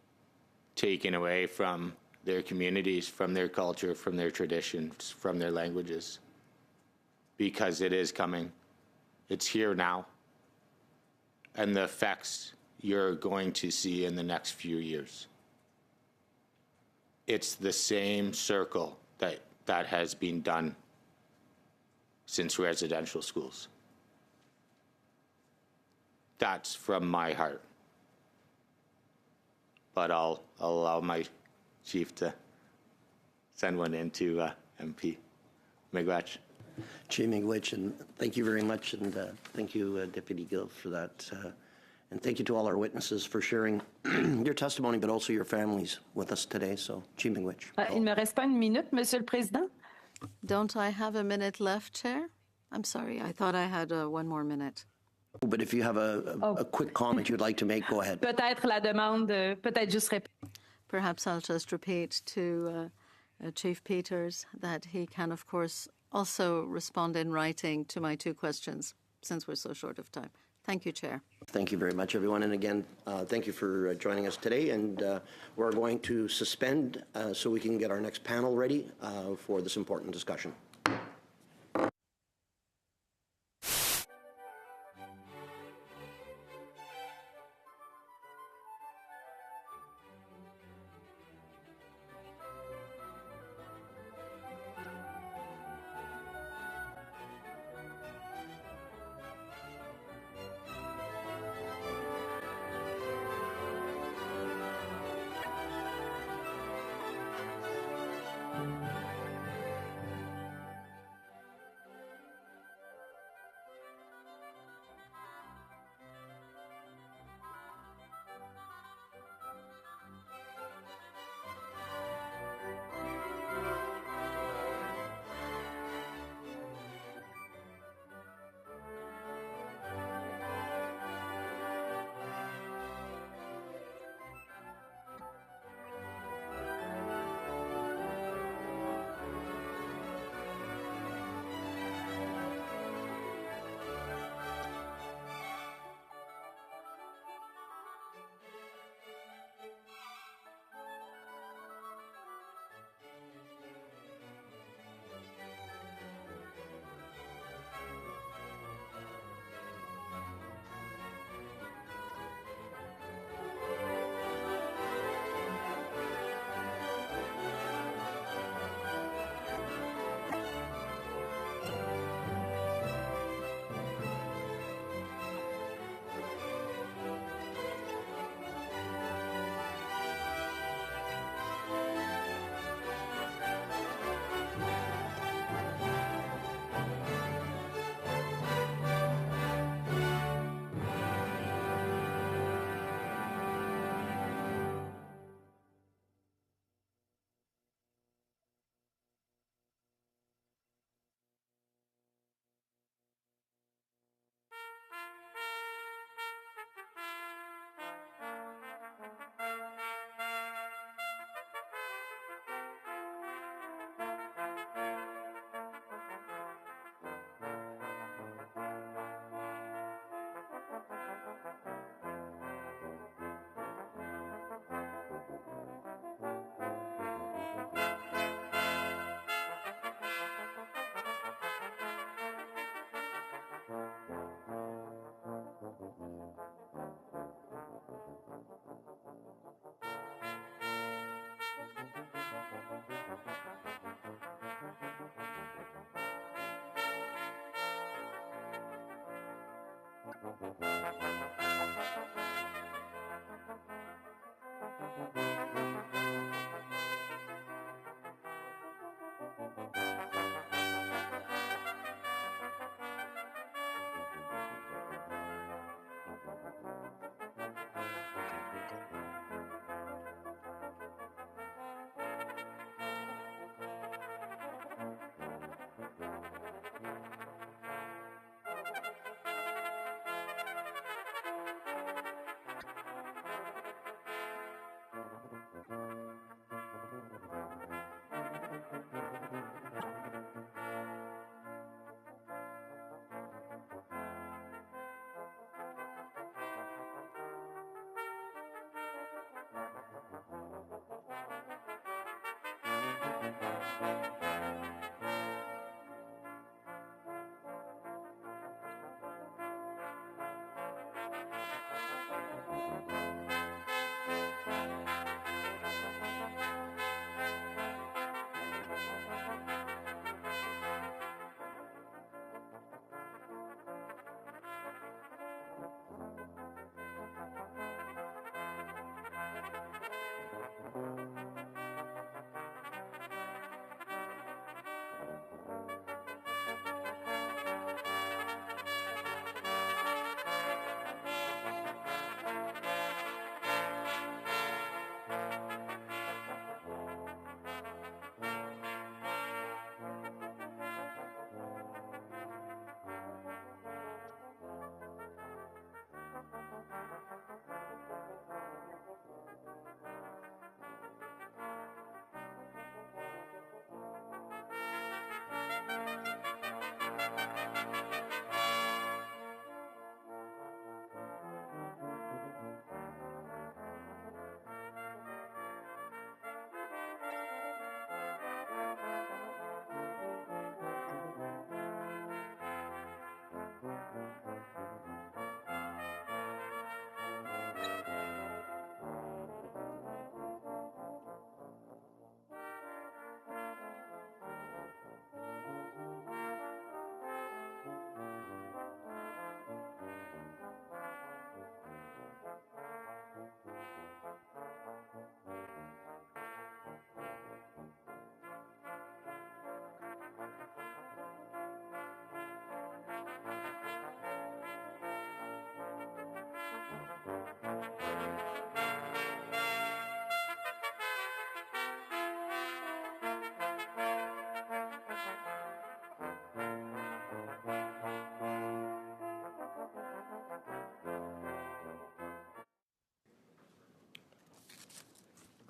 taken away from their communities, from their culture, from their traditions, from their languages? Because it is coming. It's here now. And the effects you're going to see in the next few years. It's the same circle that has been done since residential schools. That's from my heart. But I'll allow my chief to send one in to MP. Miigwech. Chief Miigwech, and thank you very much, and thank you, Deputy Gill, for that. And thank you to all our witnesses for sharing your testimony, but also your families with us today. So, Chief Miigwech. Il me reste pas une minute, Monsieur le Président. Don't I have a minute left, Chair? I'm sorry, I thought I had 1 more minute. But if you have a quick comment you'd like to make, go ahead. Peut-être la demande, peut-être juste Perhaps I'll just repeat to Chief Peters that he can, of course, also respond in writing to my 2 questions, since we're so short of time. Thank you, Chair. Thank you very much, everyone. And again, thank you for joining us today. And we're going to suspend so we can get our next panel ready for this important discussion.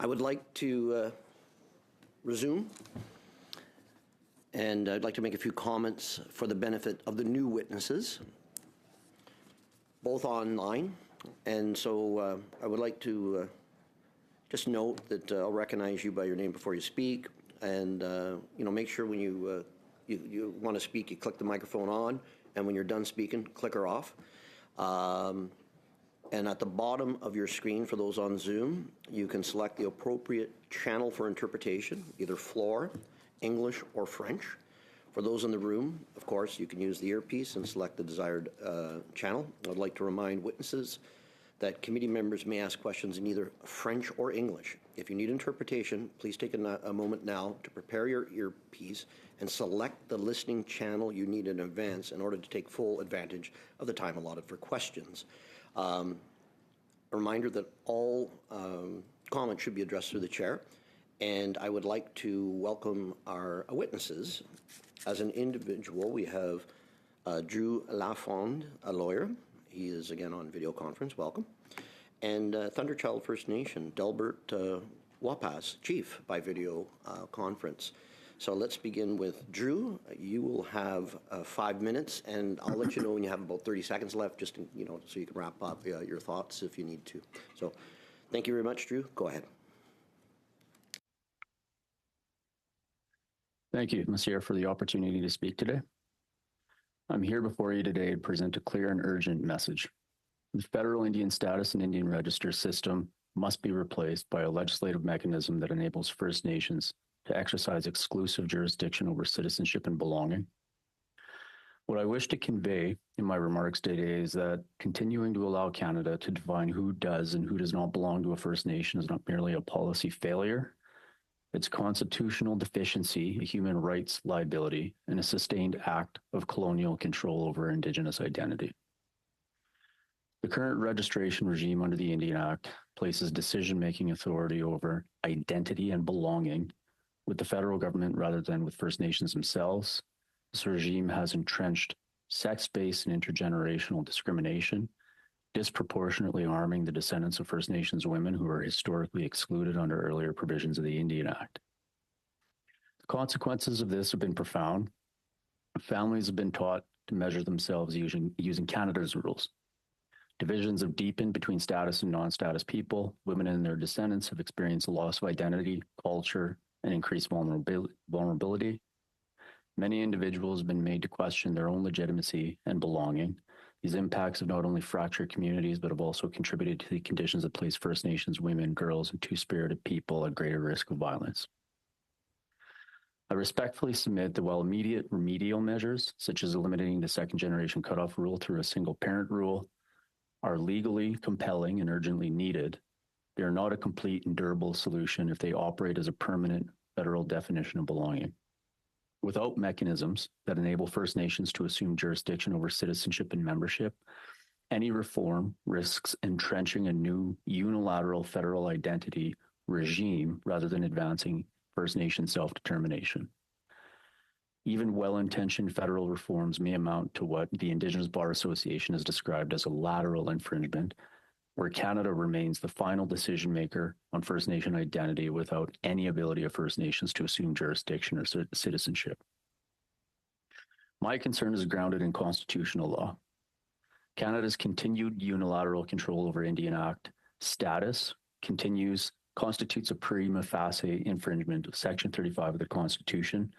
I would like to resume, and I'd like to make a few comments for the benefit of the new witnesses, both online. And so I would like to just note that I'll recognize you by your name before you speak, and make sure when you want to speak, you click the microphone on, and when you're done speaking, click her off. And at the bottom of your screen, for those on Zoom, you can select the appropriate channel for interpretation, either floor, English, or French. For those in the room, of course, you can use the earpiece and select the desired channel. I'd like to remind witnesses that committee members may ask questions in either French or English. If you need interpretation, please take a moment now to prepare your earpiece and select the listening channel you need in advance in order to take full advantage of the time allotted for questions. A reminder that all comments should be addressed through the chair, and I would like to welcome our witnesses. As an individual, we have Drew Lafond, a lawyer. He is again on video conference. Welcome. And Thunderchild First Nation, Delbert Wapas, Chief, by video conference. So let's begin with Drew. You will have 5 minutes, and I'll let you know when you have about 30 seconds left, just to, so you can wrap up your thoughts if you need to. So thank you very much, Drew. Go ahead. Thank you, Monsieur, for the opportunity to speak today. I'm here before you today to present a clear and urgent message. The federal Indian status and Indian register system must be replaced by a legislative mechanism that enables First Nations to exercise exclusive jurisdiction over citizenship and belonging. What I wish to convey in my remarks today is that continuing to allow Canada to define who does and who does not belong to a First Nation is not merely a policy failure. It's constitutional deficiency, a human rights liability, and a sustained act of colonial control over Indigenous identity. The current registration regime under the Indian Act places decision-making authority over identity and belonging with the federal government rather than with First Nations themselves. This regime has entrenched sex-based and intergenerational discrimination, disproportionately harming the descendants of First Nations women who were historically excluded under earlier provisions of the Indian Act. The consequences of this have been profound. Families have been taught to measure themselves using Canada's rules. Divisions have deepened between status and non-status people. Women and their descendants have experienced a loss of identity, culture, and increased vulnerability. Many individuals have been made to question their own legitimacy and belonging. These impacts have not only fractured communities, but have also contributed to the conditions that place First Nations women, girls, and two-spirited people at greater risk of violence. I respectfully submit that while immediate remedial measures, such as eliminating the second-generation cutoff rule through a single-parent rule, are legally compelling and urgently needed, they are not a complete and durable solution if they operate as a permanent federal definition of belonging. Without mechanisms that enable First Nations to assume jurisdiction over citizenship and membership, any reform risks entrenching a new unilateral federal identity regime rather than advancing First Nation self-determination. Even well-intentioned federal reforms may amount to what the Indigenous Bar Association has described as a lateral infringement, where Canada remains the final decision maker on First Nation identity without any ability of First Nations to assume jurisdiction or citizenship. My concern is grounded in constitutional law. Canada's continued unilateral control over Indian Act status constitutes a prima facie infringement of Section 35 of the Constitution,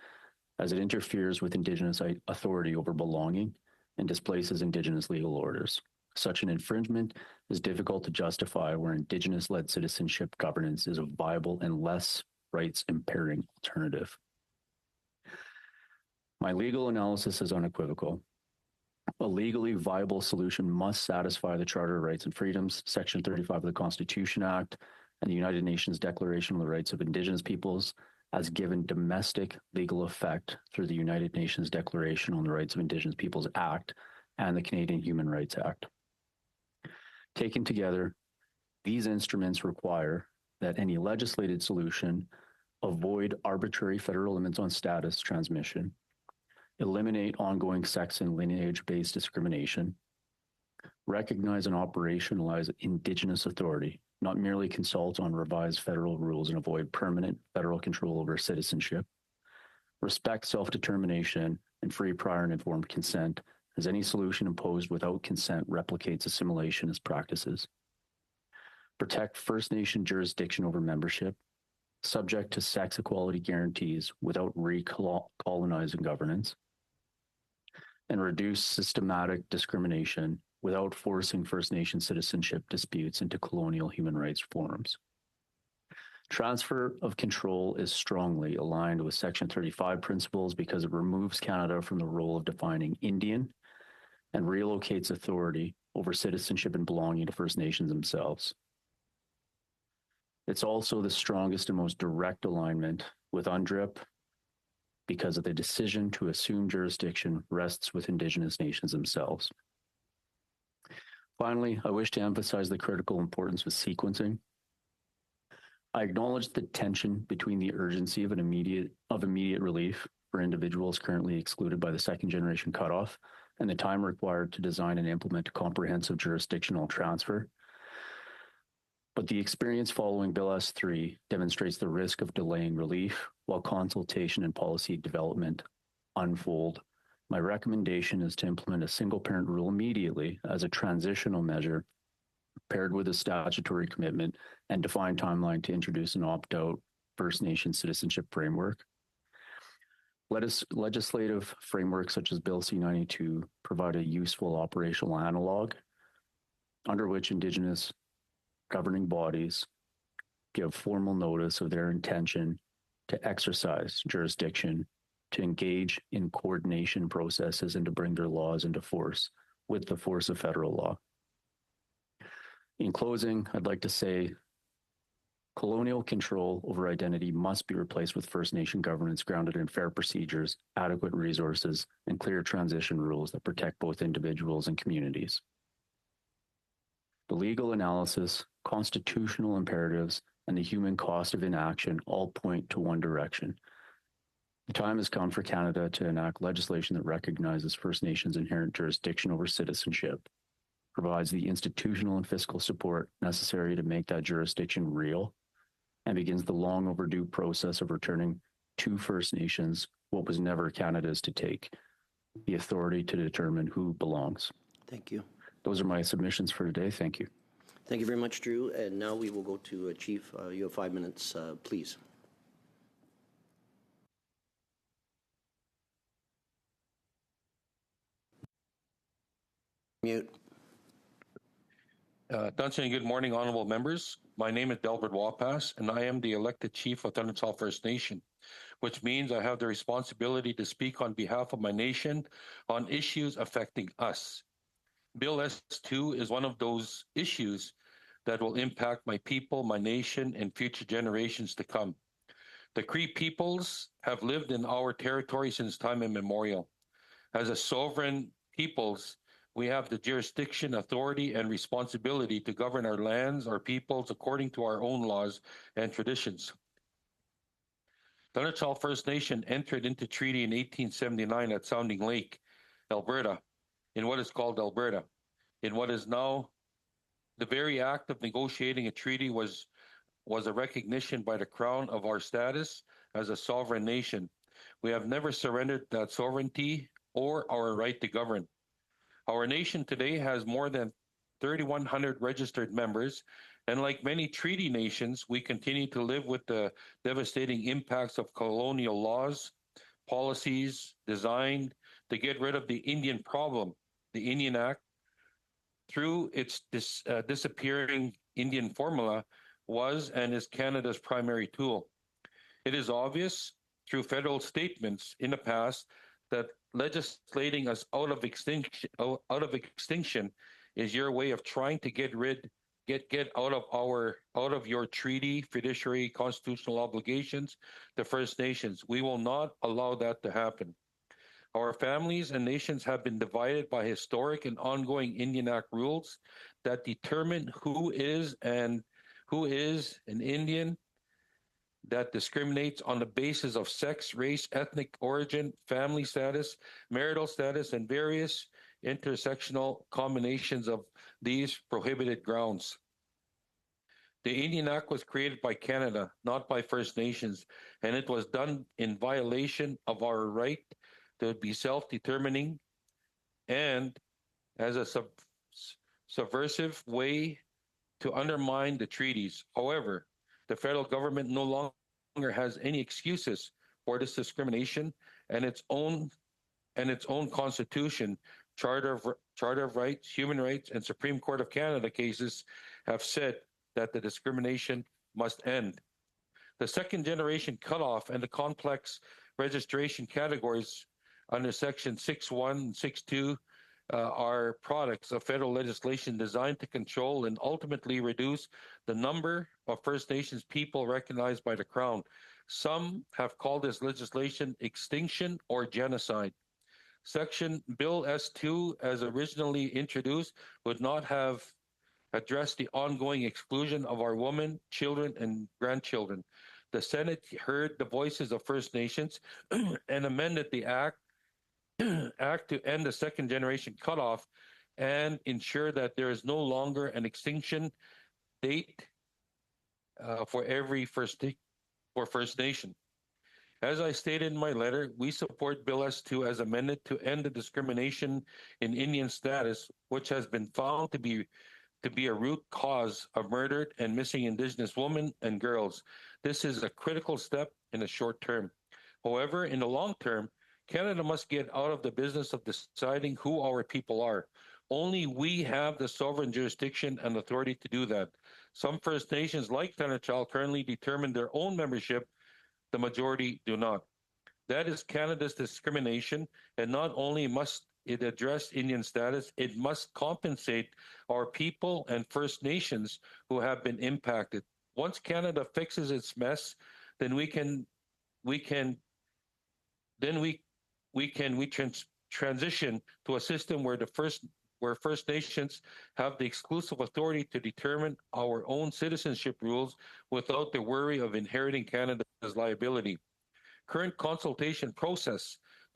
as it interferes with Indigenous authority over belonging and displaces Indigenous legal orders. Such an infringement is difficult to justify where Indigenous-led citizenship governance is a viable and less rights-impairing alternative. My legal analysis is unequivocal. A legally viable solution must satisfy the Charter of Rights and Freedoms, Section 35 of the Constitution Act, and the United Nations Declaration on the Rights of Indigenous Peoples, as given domestic legal effect through the United Nations Declaration on the Rights of Indigenous Peoples Act and the Canadian Human Rights Act. Taken together, these instruments require that any legislated solution avoid arbitrary federal limits on status transmission, eliminate ongoing sex and lineage-based discrimination, recognize and operationalize Indigenous authority, not merely consult on revised federal rules and avoid permanent federal control over citizenship, respect self-determination and free, prior, and informed consent, as any solution imposed without consent replicates assimilationist practices, protect First Nation jurisdiction over membership, subject to sex equality guarantees without recolonizing governance, and reduce systematic discrimination without forcing First Nation citizenship disputes into colonial human rights forums. Transfer of control is strongly aligned with Section 35 principles because it removes Canada from the role of defining Indian and relocates authority over citizenship and belonging to First Nations themselves. It's also the strongest and most direct alignment with UNDRIP because of the decision to assume jurisdiction rests with Indigenous nations themselves. Finally, I wish to emphasize the critical importance of sequencing. I acknowledge the tension between the urgency of immediate relief for individuals currently excluded by the second generation cutoff and the time required to design and implement a comprehensive jurisdictional transfer. But the experience following Bill S3 demonstrates the risk of delaying relief while consultation and policy development unfold. My recommendation is to implement a single parent rule immediately as a transitional measure paired with a statutory commitment and defined timeline to introduce an opt-out First Nation citizenship framework. Legislative frameworks such as Bill C-92 provide a useful operational analog under which Indigenous governing bodies give formal notice of their intention to exercise jurisdiction to engage in coordination processes and to bring their laws into force with the force of federal law. In closing, I'd like to say colonial control over identity must be replaced with First Nation governance grounded in fair procedures, adequate resources, and clear transition rules that protect both individuals and communities. The legal analysis, constitutional imperatives, and the human cost of inaction all point to one direction. The time has come for Canada to enact legislation that recognizes First Nations' inherent jurisdiction over citizenship, provides the institutional and fiscal support necessary to make that jurisdiction real, and begins the long overdue process of returning to First Nations what was never Canada's to take, the authority to determine who belongs. Thank you. Those are my submissions for today. Thank you. Thank you very much, Drew. And now we will go to Chief. You have 5 minutes, please. Mute. Duncan, good morning, honorable members. My name is Delbert Wapas, and I am the elected chief of Thundersall First Nation, which means I have the responsibility to speak on behalf of my nation on issues affecting us. Bill S2 is one of those issues that will impact my people, my nation, and future generations to come. The Cree peoples have lived in our territory since time immemorial. As a sovereign peoples, we have the jurisdiction, authority, and responsibility to govern our lands, our peoples, according to our own laws and traditions. Thundersall First Nation entered into treaty in 1879 at Sounding Lake, Alberta, in what is called Alberta. In what is now the very act of negotiating a treaty was a recognition by the Crown of our status as a sovereign nation. We have never surrendered that sovereignty or our right to govern. Our nation today has more than 3,100 registered members, and like many treaty nations, we continue to live with the devastating impacts of colonial laws, policies designed to get rid of the Indian problem, the Indian Act, through its disappearing Indian formula, was and is Canada's primary tool. It is obvious through federal statements in the past that legislating us out of extinction is your way of trying to get out of your treaty, fiduciary, constitutional obligations to First Nations. We will not allow that to happen. Our families and nations have been divided by historic and ongoing Indian Act rules that determine who is an Indian, that discriminates on the basis of sex, race, ethnic origin, family status, marital status, and various intersectional combinations of these prohibited grounds. The Indian Act was created by Canada, not by First Nations, and it was done in violation of our right to be self-determining and as a subversive way to undermine the treaties. However, the federal government no longer has any excuses for this discrimination, and its own Constitution, Charter of Rights, Human Rights, and Supreme Court of Canada cases have said that the discrimination must end. The second generation cutoff and the complex registration categories under Section 6.1 and 6.2 are products of federal legislation designed to control and ultimately reduce the number of First Nations people recognized by the Crown. Some have called this legislation extinction or genocide. Section Bill S2, as originally introduced, would not have addressed the ongoing exclusion of our women, children, and grandchildren. The Senate heard the voices of First Nations and amended the Act to end the second generation cutoff and ensure that there is no longer an extinction date for First Nation. As I stated in my letter, we support Bill S2 as amended to end the discrimination in Indian status, which has been found to be a root cause of murdered and missing Indigenous women and girls. This is a critical step in the short term. However, in the long term, Canada must get out of the business of deciding who our people are. Only we have the sovereign jurisdiction and authority to do that. Some First Nations, like Thundersall, currently determine their own membership. The majority do not. That is Canada's discrimination, and not only must it address Indian status, it must compensate our people and First Nations who have been impacted. Once Canada fixes its mess, then we can transition to a system where First Nations have the exclusive authority to determine our own citizenship rules without the worry of inheriting Canada's liability. The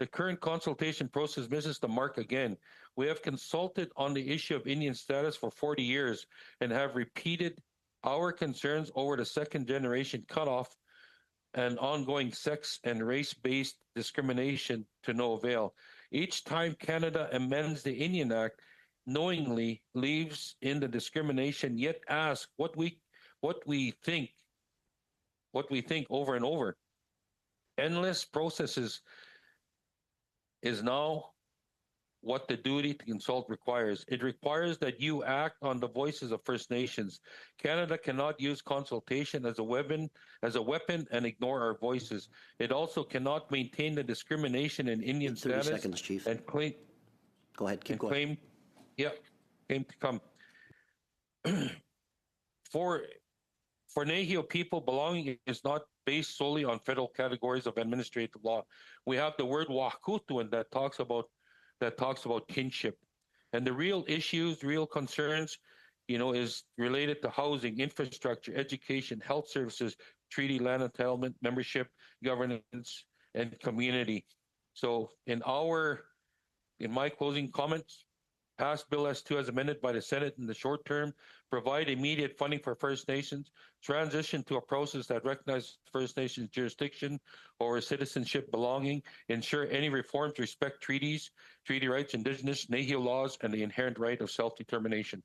current consultation process misses the mark again. We have consulted on the issue of Indian status for 40 years and have repeated our concerns over the second generation cutoff and ongoing sex and race-based discrimination to no avail. Each time Canada amends the Indian Act, knowingly leaves in the discrimination, yet asks what we think over and over. Endless processes is now what the duty to consult requires. It requires that you act on the voices of First Nations. Canada cannot use consultation as a weapon and ignore our voices. It also cannot maintain the discrimination in Indian 30 status seconds, Chief. and claim. Go ahead, keep going. Claim to come. For Nahio people, belonging is not based solely on federal categories of administrative law. We have the word wakutuan that talks about kinship, and the real issues, real concerns, is related to housing, infrastructure, education, health services, treaty land entitlement, membership, governance, and community. So, in my closing comments, pass Bill S2 as amended by the Senate in the short term, provide immediate funding for First Nations, transition to a process that recognizes First Nations jurisdiction over citizenship belonging, ensure any reforms respect treaties, treaty rights, Indigenous, Nahio laws, and the inherent right of self-determination.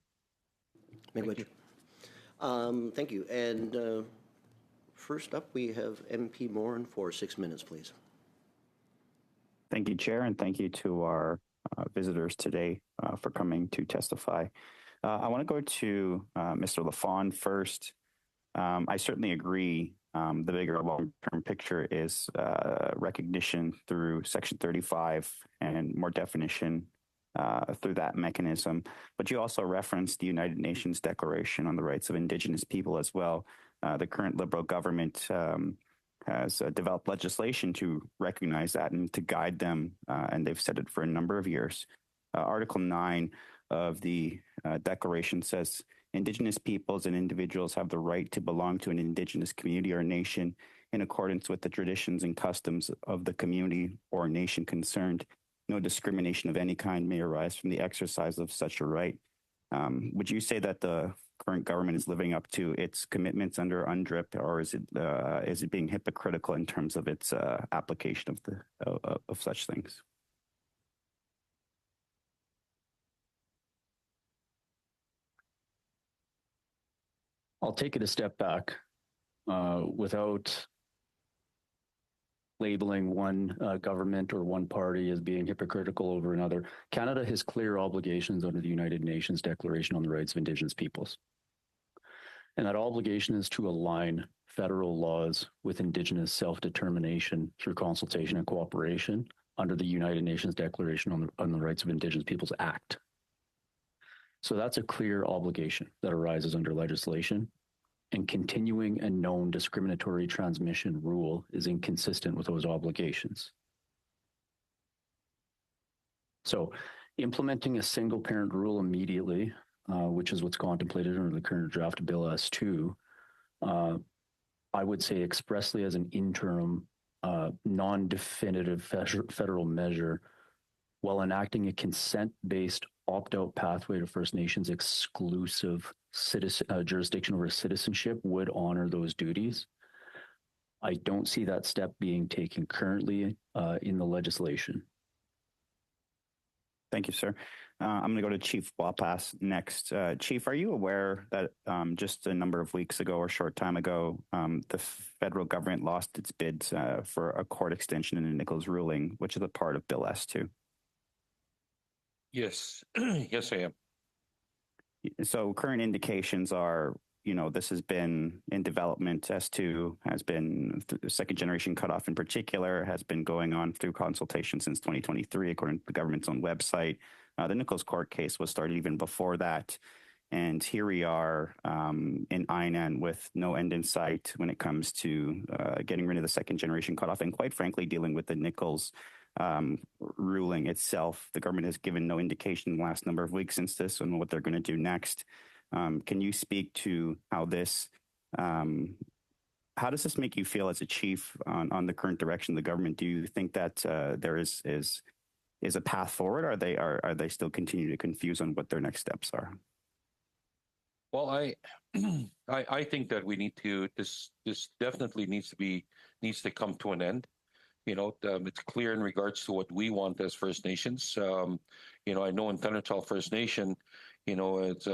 Thank you. And first up, we have MP Morin for 6 minutes, please. Thank you, Chair, and thank you to our visitors today for coming to testify. I want to go to Mr. Lafond first. I certainly agree the bigger long-term picture is recognition through Section 35 and more definition through that mechanism. But you also referenced the United Nations Declaration on the Rights of Indigenous People as well. The current Liberal government has developed legislation to recognize that and to guide them, and they've said it for a number of years. Article 9 of the Declaration says, Indigenous peoples and individuals have the right to belong to an Indigenous community or nation in accordance with the traditions and customs of the community or nation concerned. No discrimination of any kind may arise from the exercise of such a right. Would you say that the current government is living up to its commitments under UNDRIP, or is it being hypocritical in terms of its application of such things? I'll take it a step back without labeling one government or one party as being hypocritical over another. Canada has clear obligations under the United Nations Declaration on the Rights of Indigenous Peoples. And that obligation is to align federal laws with Indigenous self-determination through consultation and cooperation under the United Nations Declaration on the Rights of Indigenous Peoples Act. So that's a clear obligation that arises under legislation, and continuing a known discriminatory transmission rule is inconsistent with those obligations. So implementing a single parent rule immediately, which is what's contemplated under the current draft Bill S2, I would say expressly as an interim, non-definitive federal measure, while enacting a consent-based opt-out pathway to First Nations exclusive jurisdiction over citizenship would honor those duties. I don't see that step being taken currently in the legislation. Thank you, sir. I'm going to go to Chief Wapas next. Chief, are you aware that just a number of weeks ago or a short time ago, the federal government lost its bids for a court extension in the Nichols ruling, which is a part of Bill S2? Yes, yes, I am. So current indications are, this has been in development has been the second generation cutoff in particular has been going on through consultation since 2023, according to the government's own website. The Nichols Court case was started even before that. And here we are in INAN with no end in sight when it comes to getting rid of the second generation cutoff and quite frankly, dealing with the Nichols ruling itself. The government has given no indication in the last number of weeks since this on what they're going to do next. Can you speak to how how does this make you feel as a chief on the current direction of the government? Do you think that there is a path forward? Are they still continuing to confuse on what their next steps are? Well, I think that we need to this definitely needs to come to an end. It's clear in regards to what we want as First Nations. I know in Thundertall First Nation, it's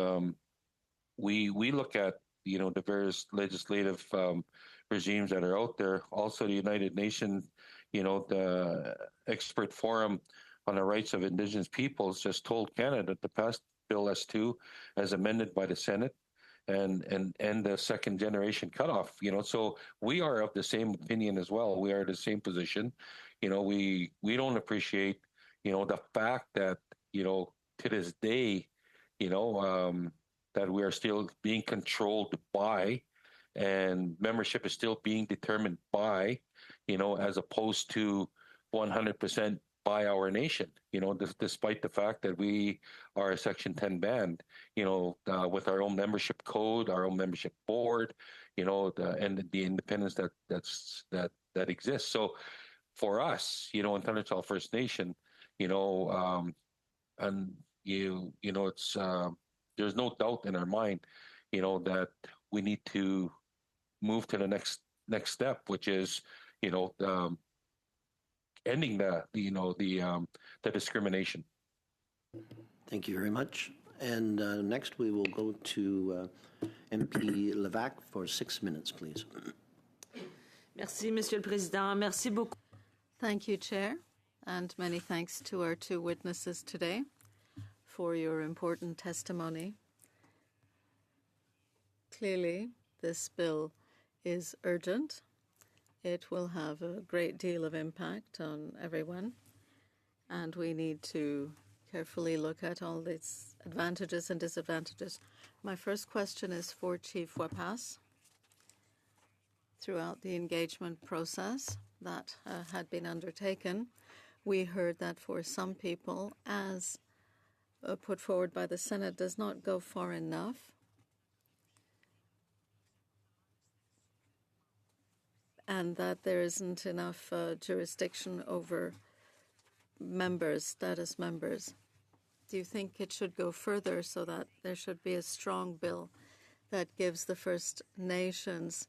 we look at the various legislative regimes that are out there. Also, the United Nations, the expert forum on the rights of Indigenous peoples just told Canada to pass Bill S2 as amended by the Senate and the second generation cutoff. So we are of the same opinion as well. We are in the same position. We don't appreciate the fact that to this day that we are still being controlled by, and membership is still being determined by, as opposed to 100% by our nation, despite the fact that we are a Section 10 band, with our own membership code, our own membership board, and the independence that exists. So for us, in Thundertall First Nation, it's there's no doubt in our mind, that we need to move to the next step, which is, ending the discrimination. Thank you very much. And next we will go to MP Levac for 6 minutes, please. Merci, Monsieur le Président. Merci beaucoup. Thank you, Chair, and many thanks to our two witnesses today for your important testimony. Clearly, this bill is urgent. It will have a great deal of impact on everyone, and we need to carefully look at all its advantages and disadvantages. My first question is for Chief Wapas. Throughout the engagement process that had been undertaken, we heard that for some people, as put forward by the Senate, does not go far enough. And that there isn't enough jurisdiction over status members. Do you think it should go further so that there should be a strong bill that gives the First Nations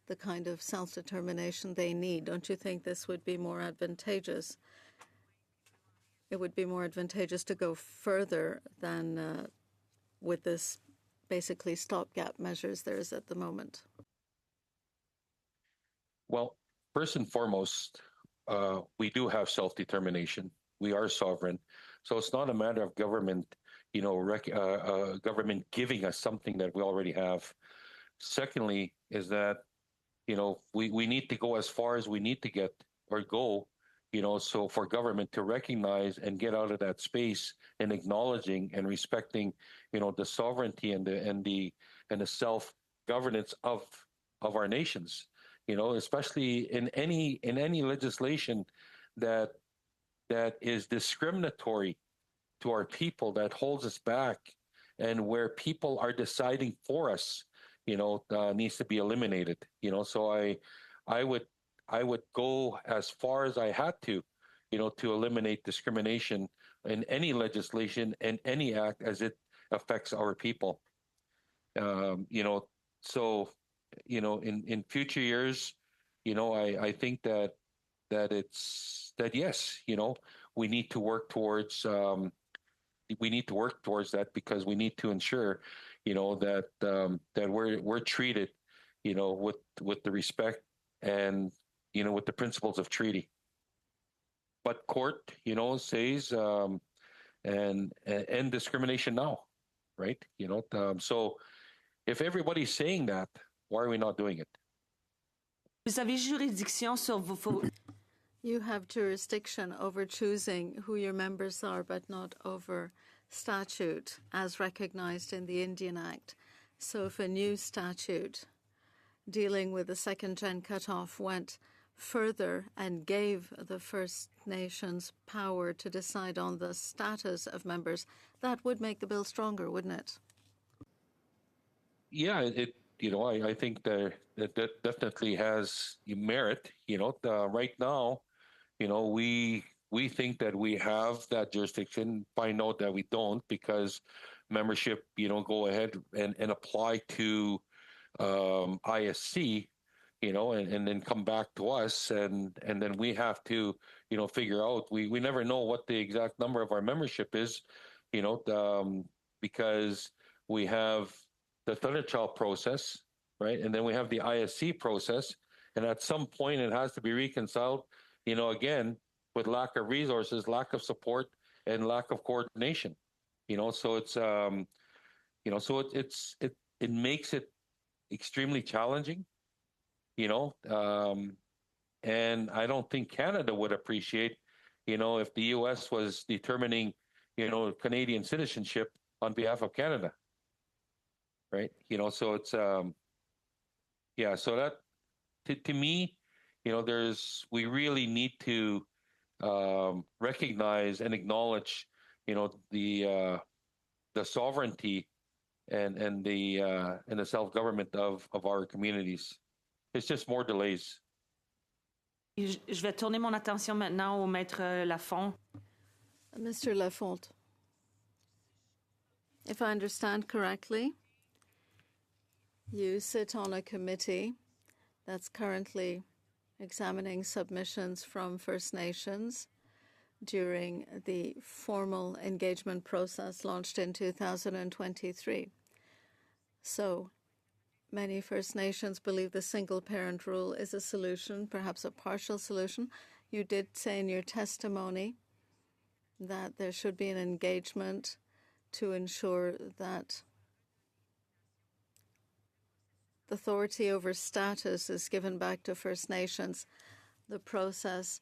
the kind of self-determination they need? Don't you think this would be more advantageous? It would be more advantageous to go further than with this basically stopgap measures there is at the moment. Well, first and foremost, we do have self-determination. We are sovereign. So it's not a matter of government, government giving us something that we already have. Secondly, is that, we need to go as far as we need to get or go, so for government to recognize and get out of that space and acknowledging and respecting, the sovereignty and the self-governance of our nations. Especially in any legislation that is discriminatory to our people, that holds us back, and where people are deciding for us, needs to be eliminated. So I would go as far as I had to eliminate discrimination in any legislation and any act as it affects our people. So. In future years, I think that yes, we need to work towards that, because we need to ensure, that we're treated, with the respect and, with the principles of treaty. But court, says, and end discrimination now, right? So. If everybody's saying that, why are we not doing it? Vous avez juridiction sur vos... You have jurisdiction over choosing who your members are, but not over statute as recognized in the Indian Act. So if a new statute dealing with the second-gen cutoff went further and gave the First Nations power to decide on the status of members, that would make the bill stronger, wouldn't it? Yeah, I think that definitely has merit. Right now, we think that we have that jurisdiction. Find out that we don't because membership, go ahead and apply to ISC, and then come back to us, and then we have to, figure out. We never know what the exact number of our membership is, because we have the Thunderchild process, right, and then we have the ISC process, and at some point it has to be reconciled, again with lack of resources, lack of support, and lack of coordination, So it's, it makes it extremely challenging, and I don't think Canada would appreciate, if the U.S. was determining, Canadian citizenship on behalf of Canada, right? So it's, yeah. So that, to me, we really need to recognize and acknowledge, the sovereignty and the self-government of our communities. It's just more delays. Je vais tourner mon attention maintenant au maître Lafont. Mr. Lafont, if I understand correctly, you sit on a committee that's currently examining submissions from First Nations during the formal engagement process launched in 2023. So many First Nations believe the single-parent rule is a solution, perhaps a partial solution. You did say in your testimony that there should be an engagement to ensure that the authority over status is given back to First Nations. The process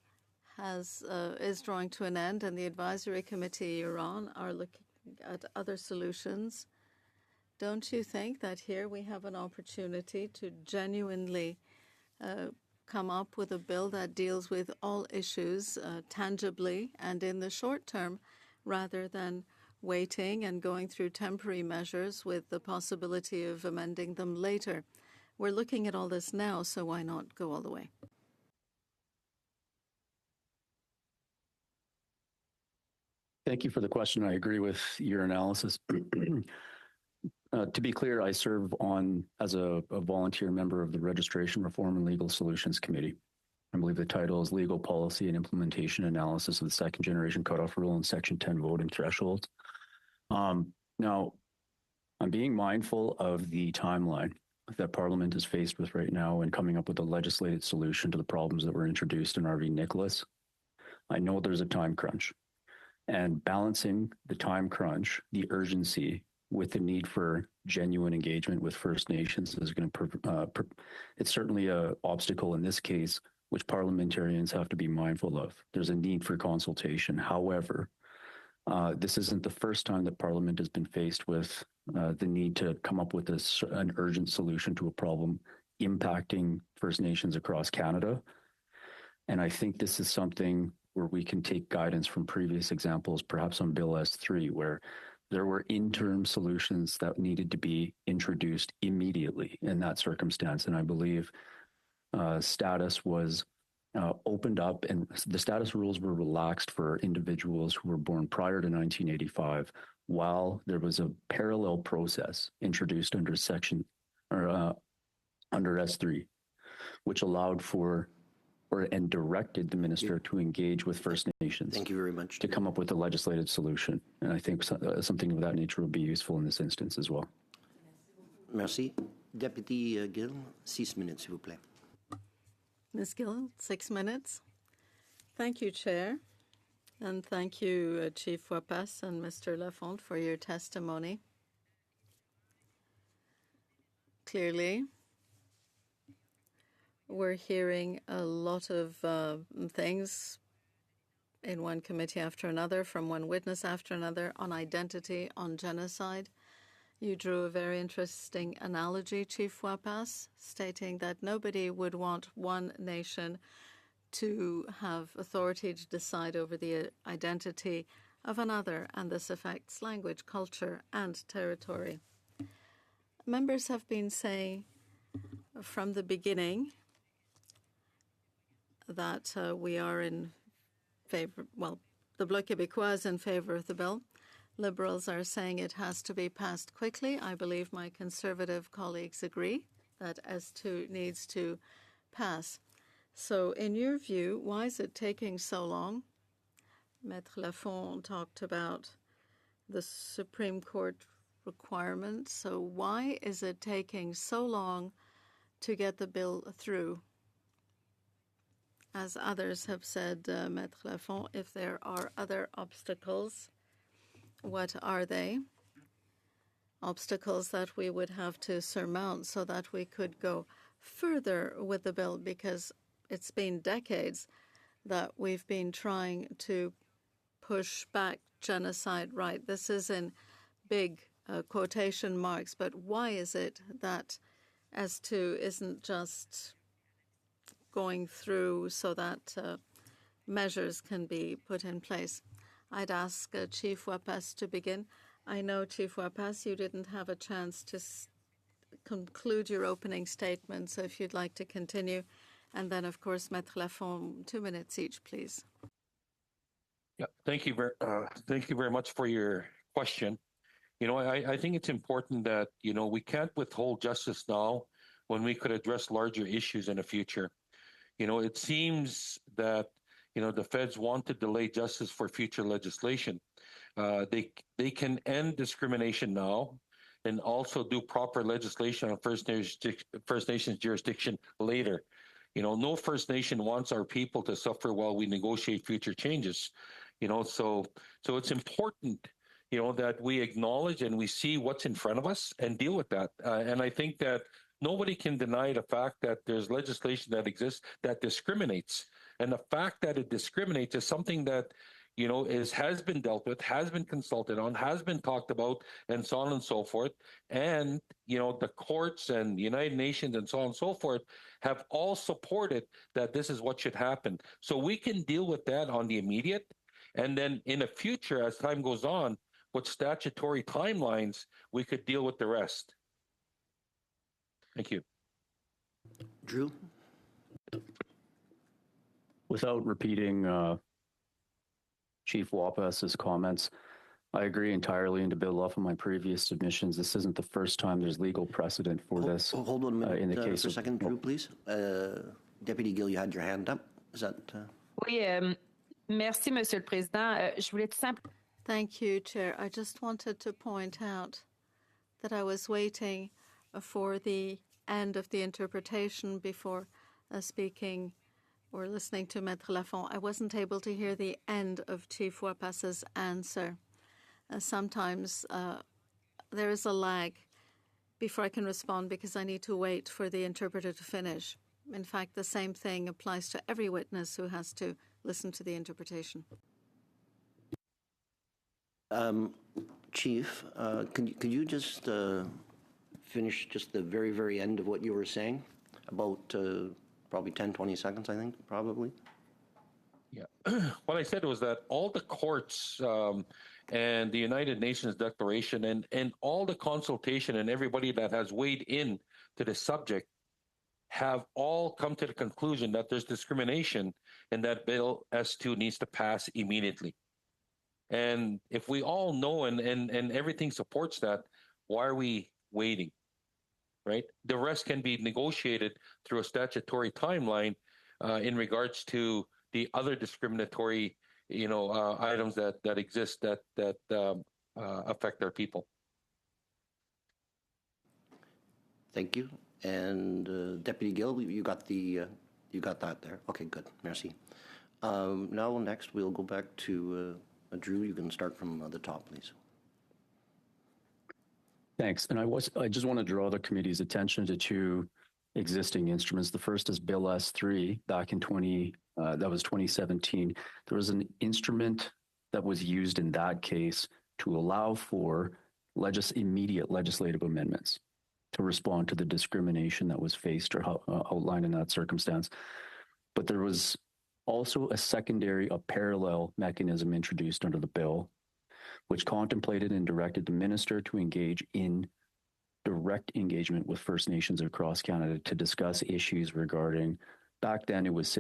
is drawing to an end, and the advisory committee you're on are looking at other solutions. Don't you think that here we have an opportunity to genuinely come up with a bill that deals with all issues tangibly and in the short term, rather than waiting and going through temporary measures with the possibility of amending them later? We're looking at all this now, so why not go all the way? Thank you for the question. I agree with your analysis. To be clear, I serve as a volunteer member of the Registration Reform and Legal Solutions Committee. I believe the title is Legal Policy and Implementation Analysis of the Second Generation Cutoff Rule and Section 10 Voting Thresholds. Now, I'm being mindful of the timeline that Parliament is faced with right now in coming up with a legislated solution to the problems that were introduced in RV Nicholas. I know there's a time crunch, and balancing the time crunch, the urgency, with the need for genuine engagement with First Nations is going to, it's certainly an obstacle in this case, which parliamentarians have to be mindful of. There's a need for consultation. However, this isn't the first time that Parliament has been faced with the need to come up with an urgent solution to a problem impacting First Nations across Canada. And I think this is something where we can take guidance from previous examples, perhaps on Bill S3, where there were interim solutions that needed to be introduced immediately in that circumstance. And I believe status was opened up, and the status rules were relaxed for individuals who were born prior to 1985, while there was a parallel process introduced under under S3, which allowed for and directed the minister to engage with First Nations. Thank you very much. To come up with a legislated solution. And I think something of that nature would be useful in this instance as well. Merci. Deputy Gill, 6 minutes, s'il vous plaît. Ms. Gill, 6 minutes. Thank you, Chair. And thank you, Chief Wapas and Mr. Lafont, for your testimony. clearly. We're hearing a lot of things in one committee after another, from one witness after another, on identity, on genocide. You drew a very interesting analogy, Chief Wapas, stating that nobody would want one nation to have authority to decide over the identity of another, and this affects language, culture, and territory. Members have been saying from the beginning that we are in favor, well, the Bloc Québécois is in favor of the bill. Liberals are saying it has to be passed quickly. I believe my Conservative colleagues agree that S2 needs to pass. So in your view, why is it taking so long? Maître Lafont talked about the Supreme Court requirement. So why is it taking so long to get the bill through? As others have said, Maître Lafont, if there are other obstacles, what are they? Obstacles that we would have to surmount so that we could go further with the bill, because it's been decades that we've been trying to push back genocide right. This is in big quotation marks, but why is it that S2 isn't just going through so that measures can be put in place? I'd ask Chief Wapas to begin. I know, Chief Wapas, you didn't have a chance to conclude your opening statement, so if you'd like to continue. And then, of course, Maître Lafont, 2 minutes each, please. Yeah, thank you very much for your question. You know, I think it's important that, you know, we can't withhold justice now when we could address larger issues in the future. You know, it seems that, you know, the feds want to delay justice for future legislation. They can end discrimination now and also do proper legislation on First Nations jurisdiction later. You know, no First Nation wants our people to suffer while we negotiate future changes. You know, so it's important, you know, that we acknowledge and we see what's in front of us and deal with that. And I think that nobody can deny the fact that there's legislation that exists that discriminates. And the fact that it discriminates is something that, you know, has been dealt with, has been consulted on, has been talked about, and so on and so forth. And, you know, the courts and the United Nations and so on and so forth have all supported that this is what should happen. So we can deal with that on the immediate. And then in the future, as time goes on, with statutory timelines, we could deal with the rest. Thank you. Drew? Without repeating Chief Wapas's comments, I agree entirely, and to build off of my previous submissions, this isn't the first time there's legal precedent for this. Hold on a minute in the case for a second, Drew, please. Deputy Gill, you had your hand up. Is that... Oui, merci, Monsieur le Président. Je voulais tout simplement... Thank you, Chair. I just wanted to point out that I was waiting for the end of the interpretation before speaking or listening to Maître Lafont. I wasn't able to hear the end of Chief Wapas's answer. Sometimes there is a lag before I can respond because I need to wait for the interpreter to finish. In fact, the same thing applies to every witness who has to listen to the interpretation. Chief, could you just finish just the very, very end of what you were saying? About probably 10, 20 seconds, I think, probably. Yeah. What I said was that all the courts and the United Nations Declaration and all the consultation and everybody that has weighed in to the subject have all come to the conclusion that there's discrimination and that Bill S2 needs to pass immediately. And if we all know and everything supports that, why are we waiting, right? The rest can be negotiated through a statutory timeline in regards to the other discriminatory, you know, items that exist that affect our people. Thank you. And Deputy Gill, you got that there. Okay, good. Merci. Now next we'll go back to Drew. You can start from the top, please. Thanks. And I just want to draw the committee's attention to two existing instruments. The first is Bill S3 back in 2017. There was an instrument that was used in that case to allow for immediate legislative amendments to respond to the discrimination that was faced or outlined in that circumstance. But there was also a parallel mechanism introduced under the bill, which contemplated and directed the minister to engage in direct engagement with First Nations across Canada to discuss issues regarding, back then it was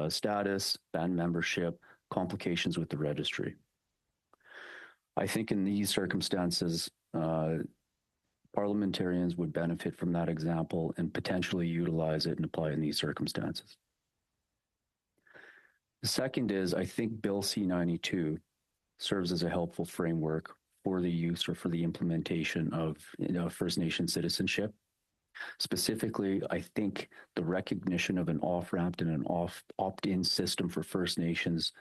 status, band membership, complications with the registry. I think in these circumstances, parliamentarians would benefit from that example and potentially utilize it and apply in these circumstances. The second is, I think Bill C-92 serves as a helpful framework for the use or for the implementation of First Nation citizenship. Specifically, I think the recognition of an off-ramp and an opt-in system for First Nations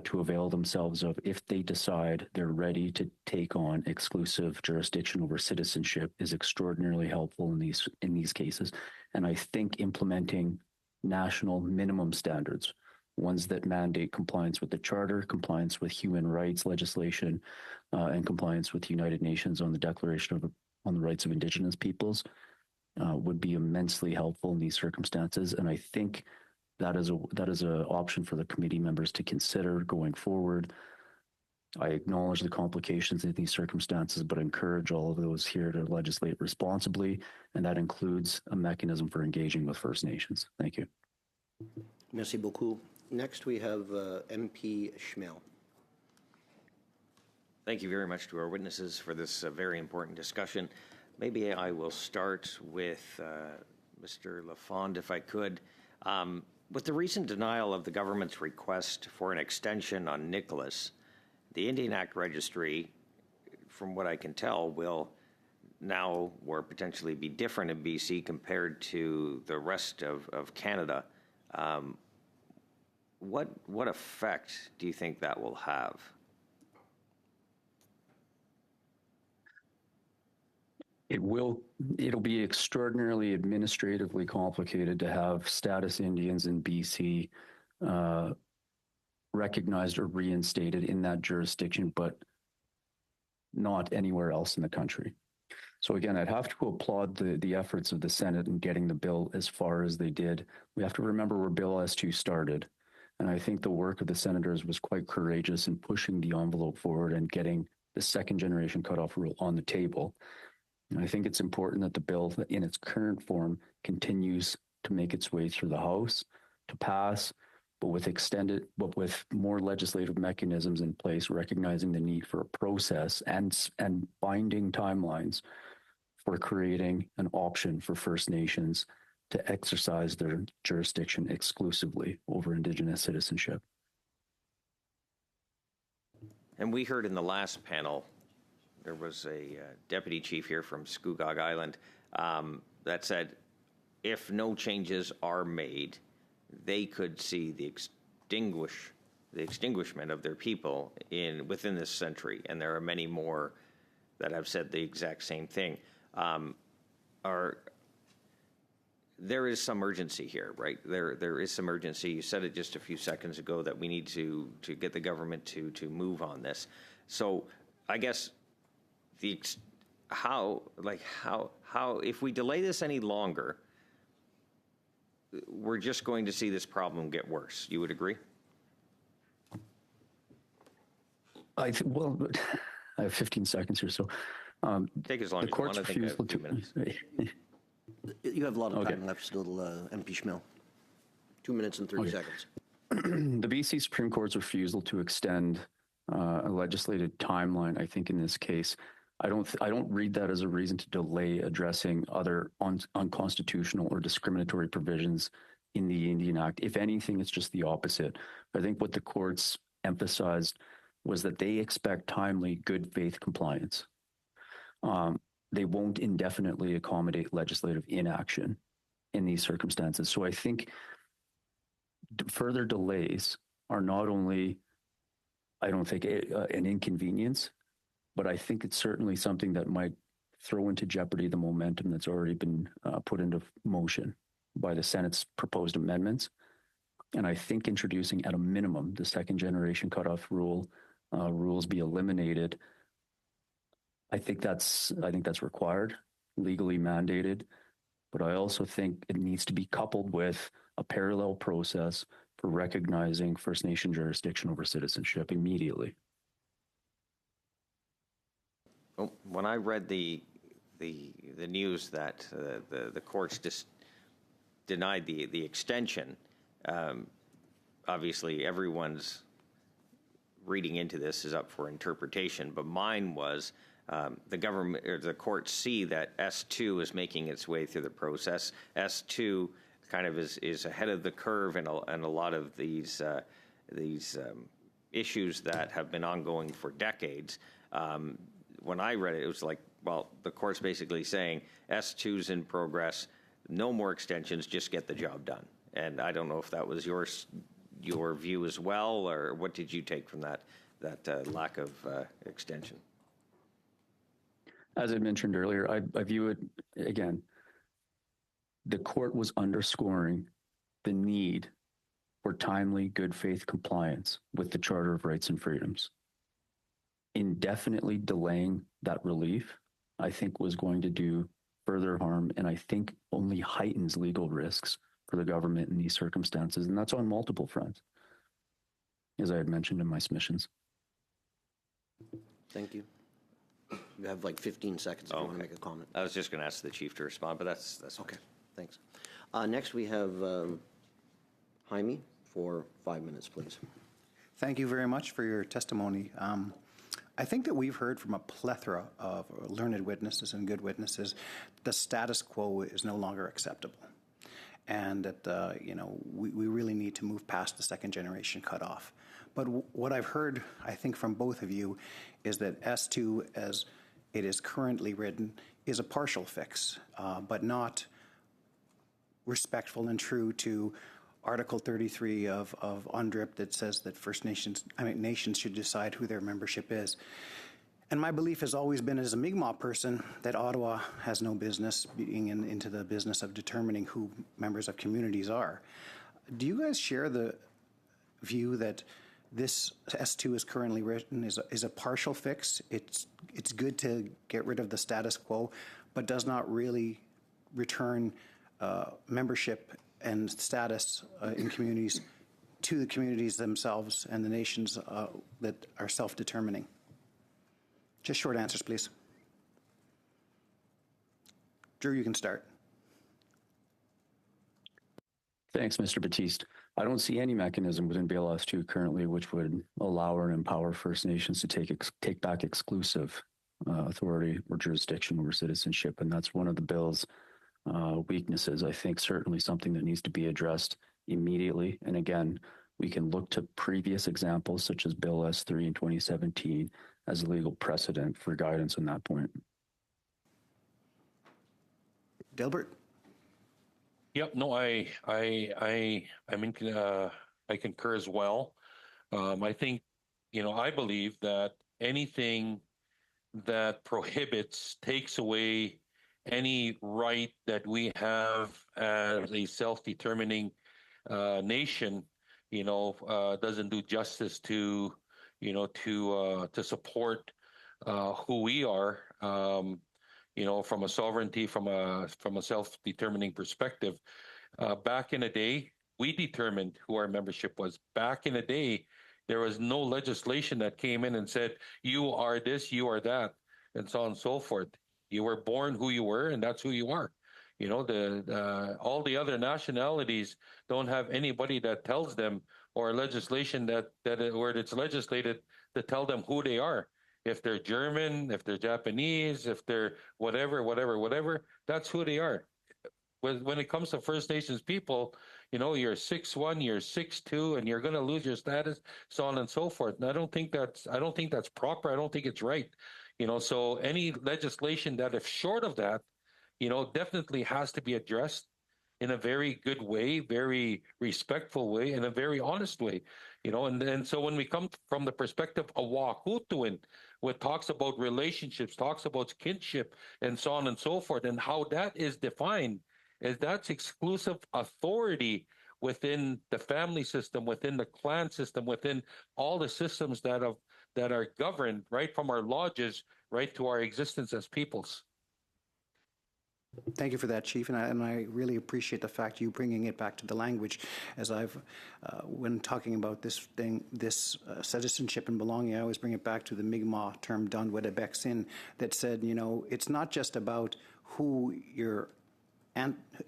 to avail themselves of if they decide they're ready to take on exclusive jurisdiction over citizenship is extraordinarily helpful in these cases. And I think implementing national minimum standards, ones that mandate compliance with the Charter, compliance with human rights legislation, and compliance with the United Nations on the Declaration on the Rights of Indigenous Peoples, would be immensely helpful in these circumstances. And I think that is an option for the committee members to consider going forward. I acknowledge the complications in these circumstances, but encourage all of those here to legislate responsibly, and that includes a mechanism for engaging with First Nations. Thank you. Merci beaucoup. Next, we have MP Schmel. Thank you very much to our witnesses for this very important discussion. Maybe I will start with Mr. Lafond, if I could. With the recent denial of the government's request for an extension on Nicholas, the Indian Act Registry, from what I can tell, will now or potentially be different in BC compared to the rest of Canada. What effect do you think that will have? It'll be extraordinarily administratively complicated to have status Indians in BC recognized or reinstated in that jurisdiction, but not anywhere else in the country. So again, I'd have to applaud the efforts of the Senate in getting the bill as far as they did. We have to remember where Bill S2 started. And I think the work of the senators was quite courageous in pushing the envelope forward and getting the second generation cutoff rule on the table. And I think it's important that the bill in its current form continues to make its way through the House to pass, but with more legislative mechanisms in place, recognizing the need for a process and binding timelines for creating an option for First Nations to exercise their jurisdiction exclusively over Indigenous citizenship. And we heard in the last panel, there was a deputy chief here from Scugog Island that said if no changes are made, they could see the extinguishment of their people within this century. And there are many more that have said the exact same thing. There is some urgency here, right? There is some urgency. You said it just a few seconds ago that we need to get the government to move on this. So I guess how if we delay this any longer, we're just going to see this problem get worse. You would agree? Well, I have 15 seconds here, so take as long as you want. I think I have 2 minutes. You have a lot of time left still, MP Schmel. 2 minutes and 30 seconds. The BC Supreme Court's refusal to extend a legislated timeline, I think in this case, I don't read that as a reason to delay addressing other unconstitutional or discriminatory provisions in the Indian Act. If anything, it's just the opposite. I think what the courts emphasized was that they expect timely, good faith compliance. They won't indefinitely accommodate legislative inaction in these circumstances. So I think further delays are not only, I don't think, an inconvenience, but I think it's certainly something that might throw into jeopardy the momentum that's already been put into motion by the Senate's proposed amendments. And I think introducing at a minimum the second generation cutoff rules be eliminated. I think that's required, legally mandated, but I also think it needs to be coupled with a parallel process for recognizing First Nation jurisdiction over citizenship immediately. Well, when I read the news that the courts just denied the extension, obviously everyone's reading into this is up for interpretation, but mine was the government or the courts see that S2 is making its way through the process. S2 kind of is ahead of the curve in a lot of these issues that have been ongoing for decades. When I read it, it was like, well, the court's basically saying S2's in progress, no more extensions, just get the job done. And I don't know if that was your view as well, or what did you take from that lack of extension? As I mentioned earlier, I view it, again, the court was underscoring the need for timely good faith compliance with the Charter of Rights and Freedoms. Indefinitely delaying that relief, I think, was going to do further harm, and I think only heightens legal risks for the government in these circumstances, and that's on multiple fronts, as I had mentioned in my submissions. Thank you. You have like 15 seconds if you want to make a comment. I was just going to ask the chief to respond, but that's okay. Thanks. Next, we have Jaime for 5 minutes, please. Thank you very much for your testimony. I think that we've heard from a plethora of learned witnesses and good witnesses the status quo is no longer acceptable, and that we really need to move past the second generation cutoff. But what I've heard, I think, from both of you is that S2, as it is currently written, is a partial fix, but not respectful and true to Article 33 of UNDRIP that says that nations should decide who their membership is. And my belief has always been, as a Mi'kmaq person, that Ottawa has no business being into the business of determining who members of communities are. Do you guys share the view that this S2 is currently written is a partial fix? It's good to get rid of the status quo, but does not really return membership and status in communities to the communities themselves and the nations that are self-determining? Just short answers, please. Drew, you can start. Thanks, Mr. Batiste. I don't see any mechanism within BLS 2 currently which would allow or empower First Nations to take back exclusive authority or jurisdiction over citizenship, and that's one of the bill's weaknesses. I think certainly something that needs to be addressed immediately. And again, we can look to previous examples such as Bill S3 in 2017 as a legal precedent for guidance on that point. Delbert? Yep. No, I concur as well. I think, I believe that anything that prohibits, takes away any right that we have as a self-determining nation, doesn't do justice to, to support who we are. From a sovereignty, from a self-determining perspective. Back in the day, we determined who our membership was. Back in the day, there was no legislation that came in and said, you are this, you are that, and so on and so forth. You were born who you were, and that's who you are. All the other nationalities don't have anybody that tells them, or legislation where it's legislated to tell them who they are. If they're German, if they're Japanese, if they're whatever, that's who they are. When it comes to First Nations people, you're 6'1", you're 6'2", and you're going to lose your status, so on and so forth. And I don't think that's proper. I don't think it's right. So any legislation that, if short of that, definitely has to be addressed in a very good way, very respectful way, and a very honest way. And so when we come from the perspective of Wahutuin, which talks about relationships, talks about kinship, and so on and so forth. And how that is defined is that's exclusive authority within the family system, within the clan system, within all the systems that are governed, right from our lodges right to our existence as peoples. Thank you for that, Chief, and I really appreciate the fact you bringing it back to the language, as I've, when talking about this citizenship and belonging, I always bring it back to the Mi'kmaq term "Dan Wedebek Sin" that said, you know, it's not just about who your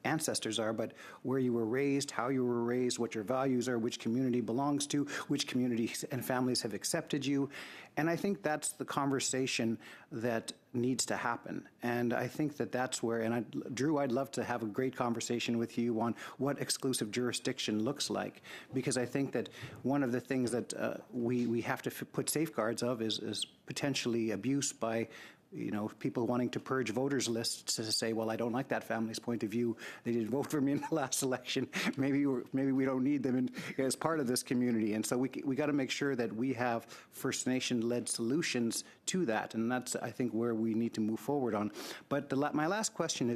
ancestors are, but where you were raised, how you were raised, what your values are, which community belongs to, which communities and families have accepted you. And I think that's the conversation that needs to happen. And I think that that's where, and Drew, I'd love to have a great conversation with you on what exclusive jurisdiction looks like, because I think that one of the things that we have to put safeguards of is potentially abuse by, you know, people wanting to purge voters lists to say, well, I don't like that family's point of view. They didn't vote for me in the last election. Maybe we don't need them as part of this community. And so we got to make sure that we have First Nation-led solutions to that. And that's, I think, where we need to move forward on. But my last question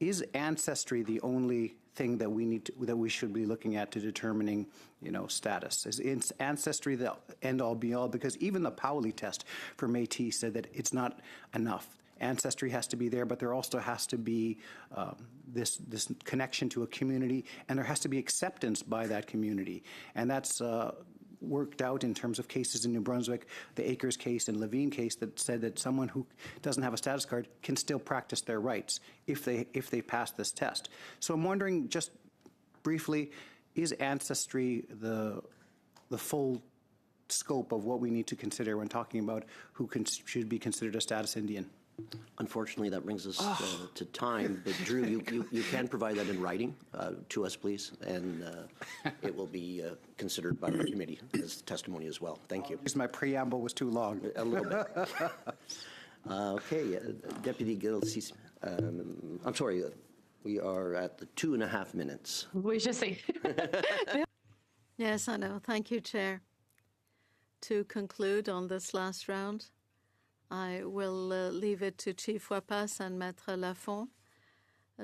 is ancestry the only thing that we should be looking at to determining, you know, status? Is ancestry the end-all be-all? Because even the Pauli test for Métis said that it's not enough. Ancestry has to be there, but there also has to be this connection to a community, and there has to be acceptance by that community. And that's worked out in terms of cases in New Brunswick, the Akers case and Levine case that said that someone who doesn't have a status card can still practice their rights if they pass this test. So I'm wondering, just briefly, is ancestry the full scope of what we need to consider when talking about who should be considered a status Indian? Unfortunately, that brings us to time. But Drew, you can provide that in writing to us, please, and it will be considered by our committee as testimony as well. Thank you. Because my preamble was too long. A little bit. Okay, Deputy Gilles, I'm sorry, we are at the 2.5 minutes. Oui, je sais. Yes, I know. Thank you, Chair. To conclude on this last round, I will leave it to Chief Wepas and Maître Lafont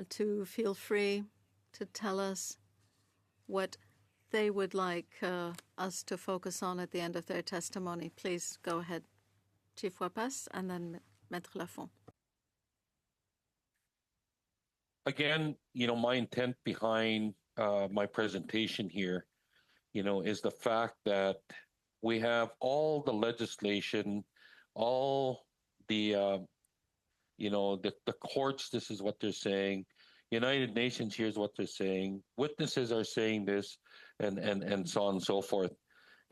to feel free to tell us what they would like us to focus on at the end of their testimony. Please go ahead, Chief Wepas, and then Maître Lafont. Again, you know, my intent behind my presentation here, you know, is the fact that we have all the legislation, all the, you know, the courts, this is what they're saying. United Nations, here's what they're saying. Witnesses are saying this, and so on and so forth.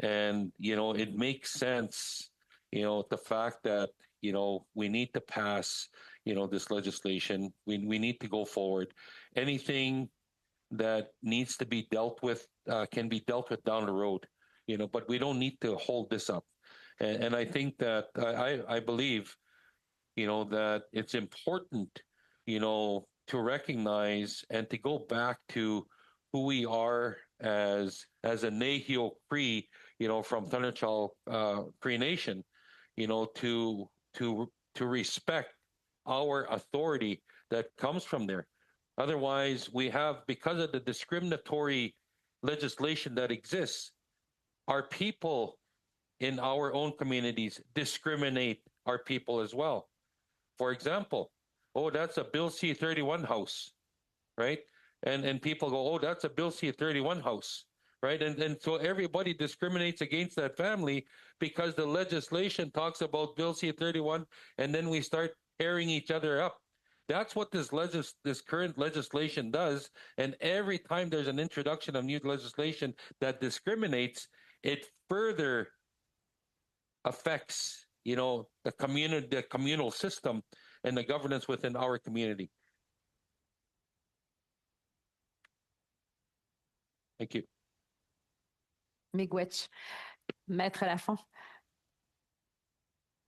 And, you know, it makes sense, you know, the fact that, you know, we need to pass, you know, this legislation. We need to go forward. Anything that needs to be dealt with can be dealt with down the road, you know, but we don't need to hold this up. And I think that I believe, you know, that it's important, you know, to recognize and to go back to who we are as a Nehio Cree, you know, from Thunderchild Cree Nation, you know, to respect our authority that comes from there. Otherwise, we have, because of the discriminatory legislation that exists, our people in our own communities discriminate our people as well. For example, oh, that's a Bill C-31 house, right? And people go, oh, that's a Bill C-31 house, right? And so everybody discriminates against that family because the legislation talks about Bill C-31, and then we start tearing each other up. That's what this current legislation does. And every time there's an introduction of new legislation that discriminates, it further affects, you know, the communal system and the governance within our community. Thank you. Miigwech. Maître Lafont.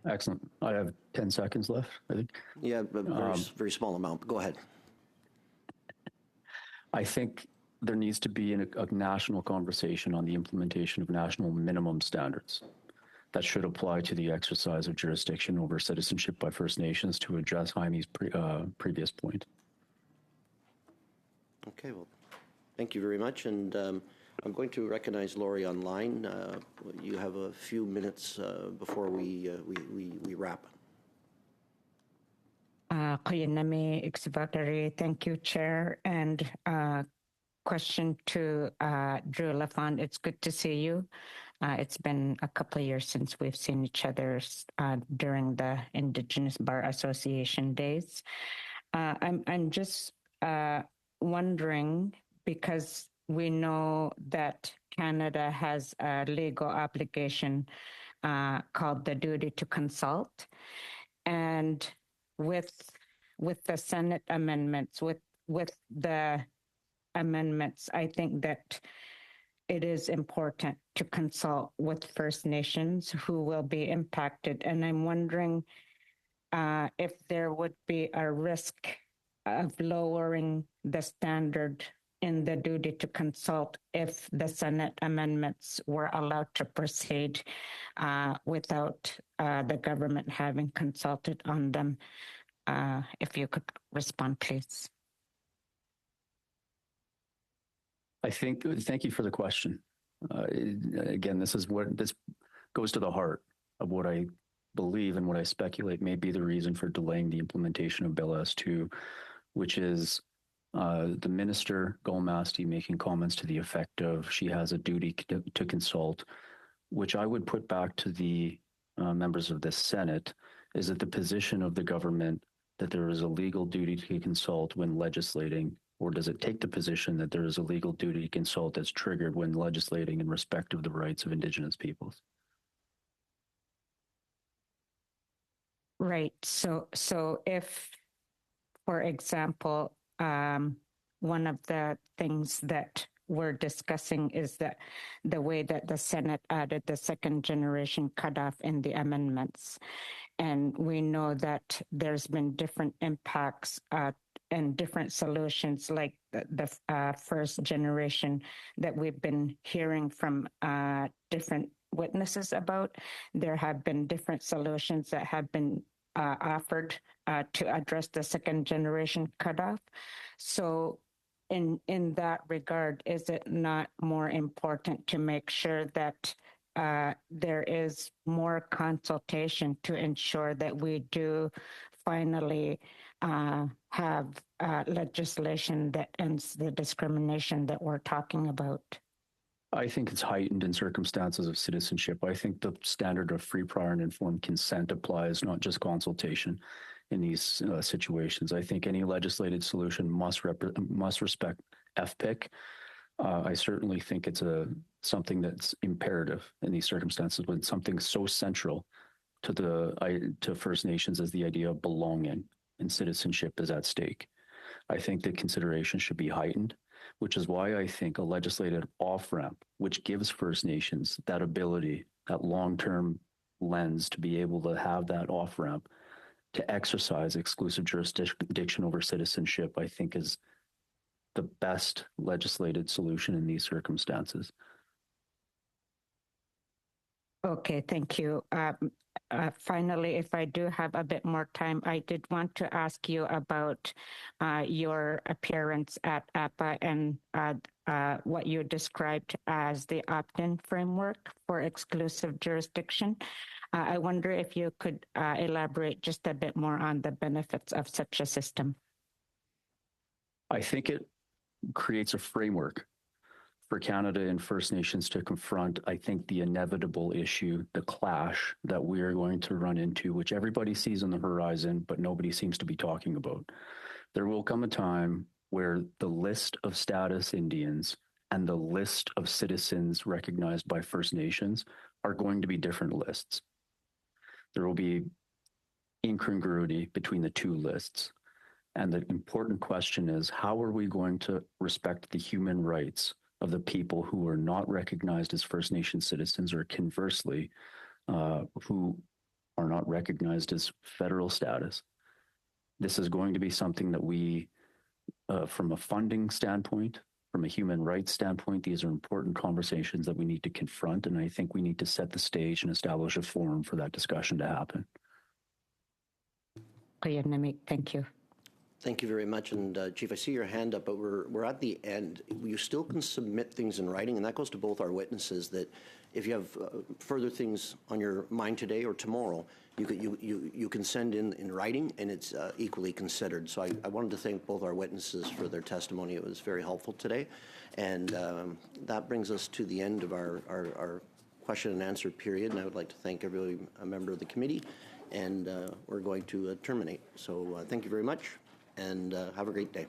Excellent. I have 10 seconds left, I think. Yeah, but very small amount. Go ahead. I think there needs to be a national conversation on the implementation of national minimum standards. that should apply to the exercise of jurisdiction over citizenship by First Nations to address Jaime's previous point. Okay, well, thank you very much. And I'm going to recognize Lori online. You have a few minutes before we wrap. Thank you, Chair. And question to Drew Lafond. It's good to see you. It's been a couple of years since we've seen each other during the Indigenous Bar Association days. I'm just wondering, because we know that Canada has a legal obligation called the duty to consult, and with the Senate amendments, with the amendments, I think that it is important to consult with First Nations who will be impacted. And I'm wondering if there would be a risk of lowering the standard in the duty to consult if the Senate amendments were allowed to proceed without the government having consulted on them. If you could respond, please. Thank you for the question. Again, this goes to the heart of what I believe and what I speculate may be the reason for delaying the implementation of Bill S2, which is the Minister, Golmasti, making comments to the effect of she has a duty to consult, which I would put back to the members of the Senate, is that the position of the government that there is a legal duty to consult when legislating, or does it take the position that there is a legal duty to consult that's triggered when legislating in respect of the rights of Indigenous peoples? Right. So if, for example, one of the things that we're discussing is that the way that the Senate added the second generation cutoff in the amendments. And we know that there's been different impacts and different solutions, like the first generation that we've been hearing from different witnesses about. There have been different solutions that have been offered to address the second generation cutoff. So in that regard, is it not more important to make sure that there is more consultation to ensure that we do finally have legislation that ends the discrimination that we're talking about? I think it's heightened in circumstances of citizenship. I think the standard of free, prior, and informed consent applies, not just consultation in these situations. I think any legislated solution must respect FPIC. I certainly think it's something that's imperative in these circumstances when something so central to First Nations as the idea of belonging and citizenship is at stake. I think that consideration should be heightened, which is why I think a legislated off-ramp, which gives First Nations that ability, that long-term lens to be able to have that off-ramp to exercise exclusive jurisdiction over citizenship, I think is the best legislated solution in these circumstances. Okay, thank you. Finally, if I do have a bit more time, I did want to ask you about your appearance at APA and what you described as the opt-in framework for exclusive jurisdiction. I wonder if you could elaborate just a bit more on the benefits of such a system. I think it creates a framework for Canada and First Nations to confront, I think, the inevitable issue, the clash that we are going to run into, which everybody sees on the horizon, but nobody seems to be talking about. There will come a time where the list of status Indians and the list of citizens recognized by First Nations are going to be different lists. There will be incongruity between the two lists. And the important question is, how are we going to respect the human rights of the people who are not recognized as First Nation citizens, or conversely, who are not recognized as federal status? This is going to be something that we, from a funding standpoint, From a human rights standpoint, these are important conversations that we need to confront, and I think we need to set the stage and establish a forum for that discussion to happen. Thank you. Thank you very much. And Chief, I see your hand up, but we're at the end. You still can submit things in writing, and that goes to both our witnesses, that if you have further things on your mind today or tomorrow, you can send in writing, and it's equally considered. So I wanted to thank both our witnesses for their testimony. It was very helpful today. And that brings us to the end of our question and answer period. And I would like to thank every member of the committee. And we're going to terminate. So thank you very much, and have a great day.